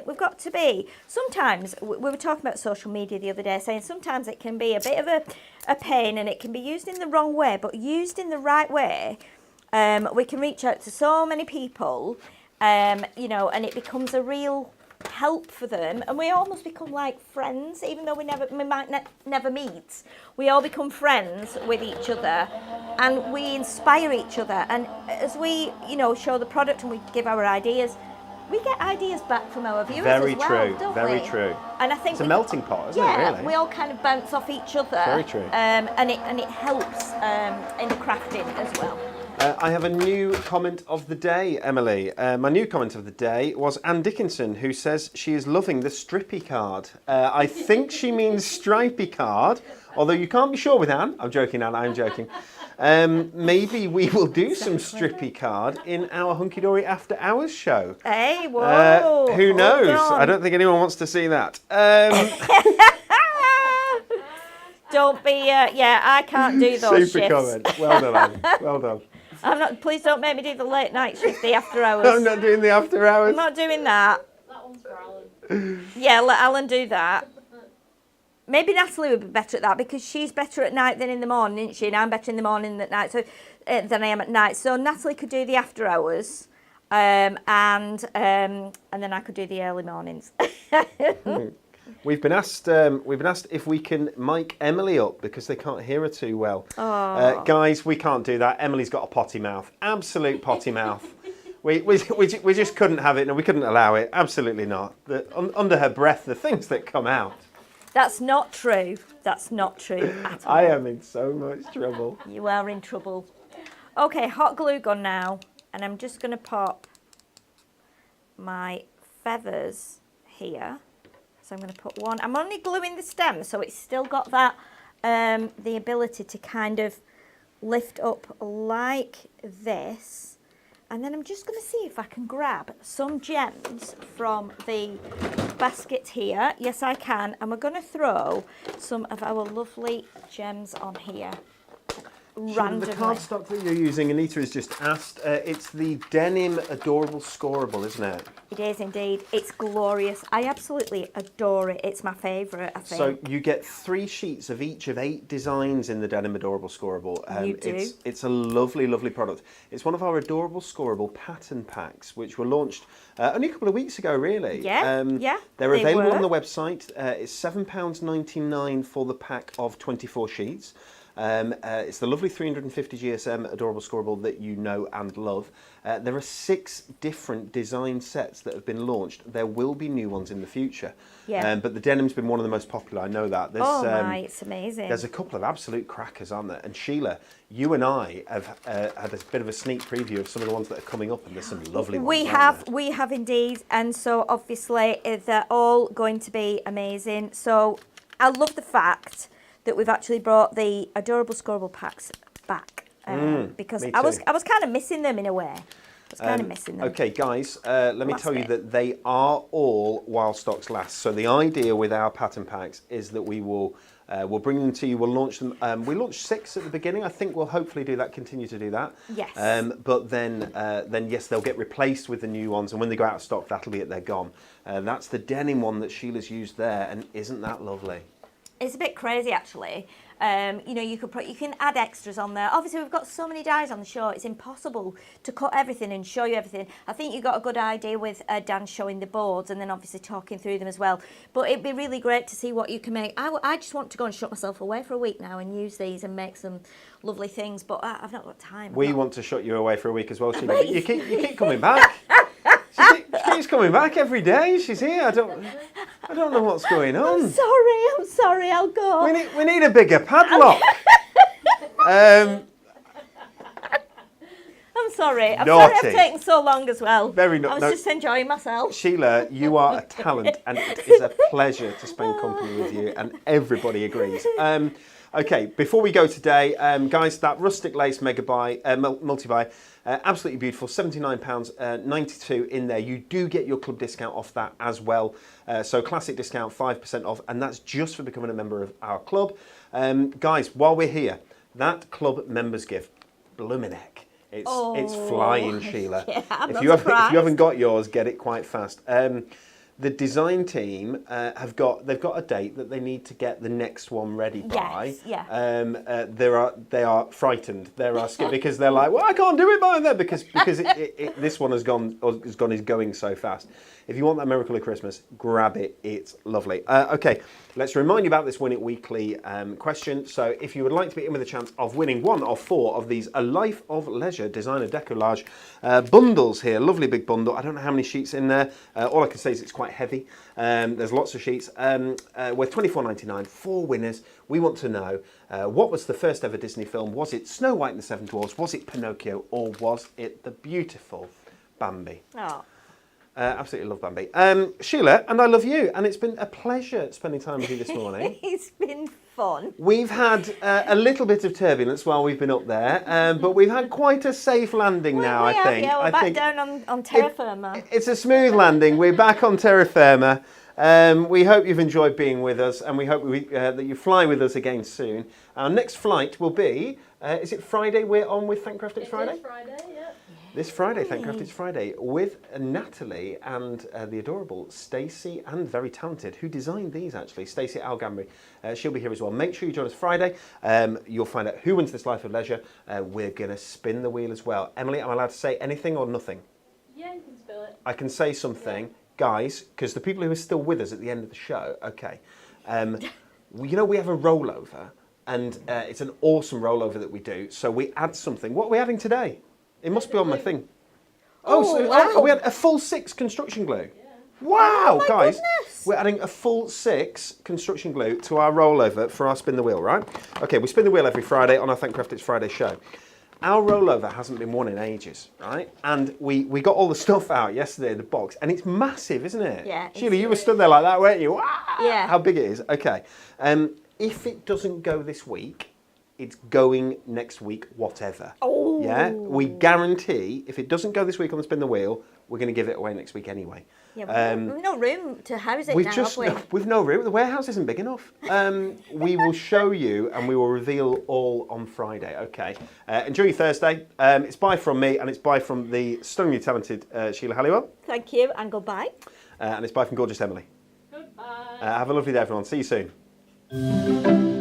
we've got to be, sometimes, we were talking about social media the other day, saying sometimes it can be a bit of a pain, and it can be used in the wrong way, but used in the right way, we can reach out to so many people, and it becomes a real help for them, and we almost become like friends, even though we might never meet. We all become friends with each other, and we inspire each other, and as we show the product and we give our ideas, we get ideas back from our viewers Very as well, true. don't Very we? true. And I think It's a melting pot, isn't it? Really. we all kind of bounce off each other. Very true. And it helps in the crafting as well. I have a new comment of the day, Emily. My new comment of the day was Anne Dickinson, who says she is loving the strippy card. I think she means stripy card, although you can't be sure with Anne. I'm joking, Anne, I'm joking. Maybe we will do some strippy card in our Hunkydory After Hours show. Hey, whoa! Who hold knows? on. I don't think anyone wants to see that. Don't be, I can't do those Super shifts. comment. Well done, Anne. Well done. I'm not. Please don't make me do the late night shift, the after hours. I'm not doing the after hours. I'm not doing that. That one's for Alan. Yeah, let Alan do that. maybe Natalie would be better at that because she's better at night than in the morning, isn't she? And I'm better in the morning than at night, than I am at night. So Natalie could do the after hours, and then I could do the early mornings. We've been asked if we can mic Emily up because they can't hear her too well. Guys, we can't do that. Emily's got a potty mouth, absolute potty mouth. We just couldn't have it, and we couldn't allow it. Absolutely not. Under her breath, the things that come out. That's not true. That's not true at all. I am in so much trouble. You are in trouble. Okay, hot glue gun now, and I'm just going to pop my feathers here. So I'm going to put one. I'm only gluing the stem, so it's still got that the ability to kind of lift up like this. And then I'm just going to see if I can grab some gems from the basket here. Yes, I can. And we're going to throw some of our lovely gems on here. Randomly. The cardstock that you're using, Anita has just asked, it's the denim adorable scoreable, isn't it? It is indeed. It's glorious. I absolutely adore it. It's my favourite, I think. So you get 3 sheets of each of 8 designs in the denim adorable scoreable. You do. It's a lovely, lovely product. It's one of our adorable scoreable pattern packs, which were launched only a couple of weeks ago, really. Yeah, yeah. They're available on the website. It's £7.99 for the pack of 24 sheets. It's the lovely 350 GSM adorable scoreable that you know and love. There are 6 different design sets that have been launched. There will be new ones in the future. Yeah. But the denim's been one of the most popular, I know that. It's amazing. There's a couple of absolute crackers, aren't there? And Sheila, you and I have had a bit of a sneak preview of some of the ones that are coming up, and there's some lovely ones. We have indeed, and so obviously they're all going to be amazing. So I love the fact that we've actually brought the adorable scoreable packs back because I was kind of missing them in a way. Okay, guys, let me tell you that they are all while stocks last. So the idea with our pattern packs is that we'll bring them to you. We'll launch them. We launched 6 at the beginning. I think we'll hopefully do that. Continue to do that. Yes. But then yes, they'll get replaced with the new ones, and when they go out of stock, that'll be it. They're gone. That's the denim one that Sheila's used there, and isn't that lovely? It's a bit crazy, actually. You can add extras on there. Obviously, we've got so many dies on the show. It's impossible to cut everything and show you everything. I think you got a good idea with Dan showing the boards and then obviously talking through them as well. But it'd be really great to see what you can make. I just want to go and shut myself away for a week now and use these and make some lovely things. But I've not got time. We want to shut you away for a week as well, Sheila. You keep coming back. She keeps coming back every day. She's here. I don't know what's going on. I'm sorry. I'll go. We need a bigger padlock. I'm sorry. I'm sorry I've taken so long as well. Very I was just enjoying myself. Sheila, you are a talent, and it is a pleasure to spend company with you, and everybody agrees. Okay, before we go today, guys, that Rustic Lace multi-buy, absolutely beautiful, £79.92 in there. You do get your club discount off that as well. So classic discount, 5% off, and that's just for becoming a member of our club. Guys, while we're here, that club members gift, bloomin' heck. It's flying, Sheila. Yeah, if you haven't got yours, get it quite fast. The design team they've got a date that they need to get the next one ready by. Yes, yeah. They are frightened. They're asking because they're like, well, I can't do it by then because this one is going so fast. If you want that miracle of Christmas, grab it. It's lovely. Okay, let's remind you about this Win It Weekly question. So if you would like to be in with a chance of winning one of 4 of these A Life of Leisure designer decollage bundles here, lovely big bundle. I don't know how many sheets in there. All I can say is it's quite heavy. There's lots of sheets. Worth £24.99. 4 winners. We want to know what was the first ever Disney film? Was it Snow White and the Seven Dwarfs? Was it Pinocchio? Or was it the beautiful Bambi? Oh. Absolutely love Bambi. Sheila, and I love you, and it's been a pleasure spending time with you this morning. It's been fun. We've had a little bit of turbulence while we've been up there, but we've had quite a safe landing now, I think. Yeah, we're back down on terra firma. It's a smooth landing. We're back on terra firma. We hope you've enjoyed being with us, and we hope that you fly with us again soon. Our next flight will be, is it Friday we're on with Thankcraft It's Friday? It is Friday, yeah. This Friday, Thank Craft It's Friday, with Natalie and the adorable Stacey, and very talented, who designed these actually, Stacey Algambry. She'll be here as well. Make sure you join us Friday. You'll find out who wins this Life of Leisure. We're going to spin the wheel as well. Emily, am I allowed to say anything or nothing? Yeah, you can spill it. I can say something. Guys, because the people who are still with us at the end of the show, okay, you know we have a rollover, and it's an awesome rollover that we do, so we add something. What are we adding today? It must be on my thing. Wow. We had a full 6 construction glue. Yeah. Wow, my guys. goodness. We're adding a full 6 construction glue to our rollover for our Spin the Wheel, right? Okay, we spin the wheel every Friday on our Thank Craft It's Friday show. Our rollover hasn't been worn in ages, right? And we got all the stuff out yesterday in the box, and it's massive, isn't it? Yeah. Sheila, you were stood there like that, weren't you? Yeah. How big it is. Okay. If it doesn't go this week, it's going next week, whatever. Oh. Yeah? We guarantee if it doesn't go this week on the Spin the Wheel, we're going to give it away next week anyway. Yeah, we've no room to house it We've now, just, have we? we've no room. The warehouse isn't big enough. We will show you and we will reveal all on Friday. Okay. Enjoy your Thursday. It's bye from me and it's bye from the stunningly talented Sheila Halliwell. Thank you, and goodbye. And it's bye from gorgeous Emily. Goodbye. Have a lovely day, everyone. See you soon.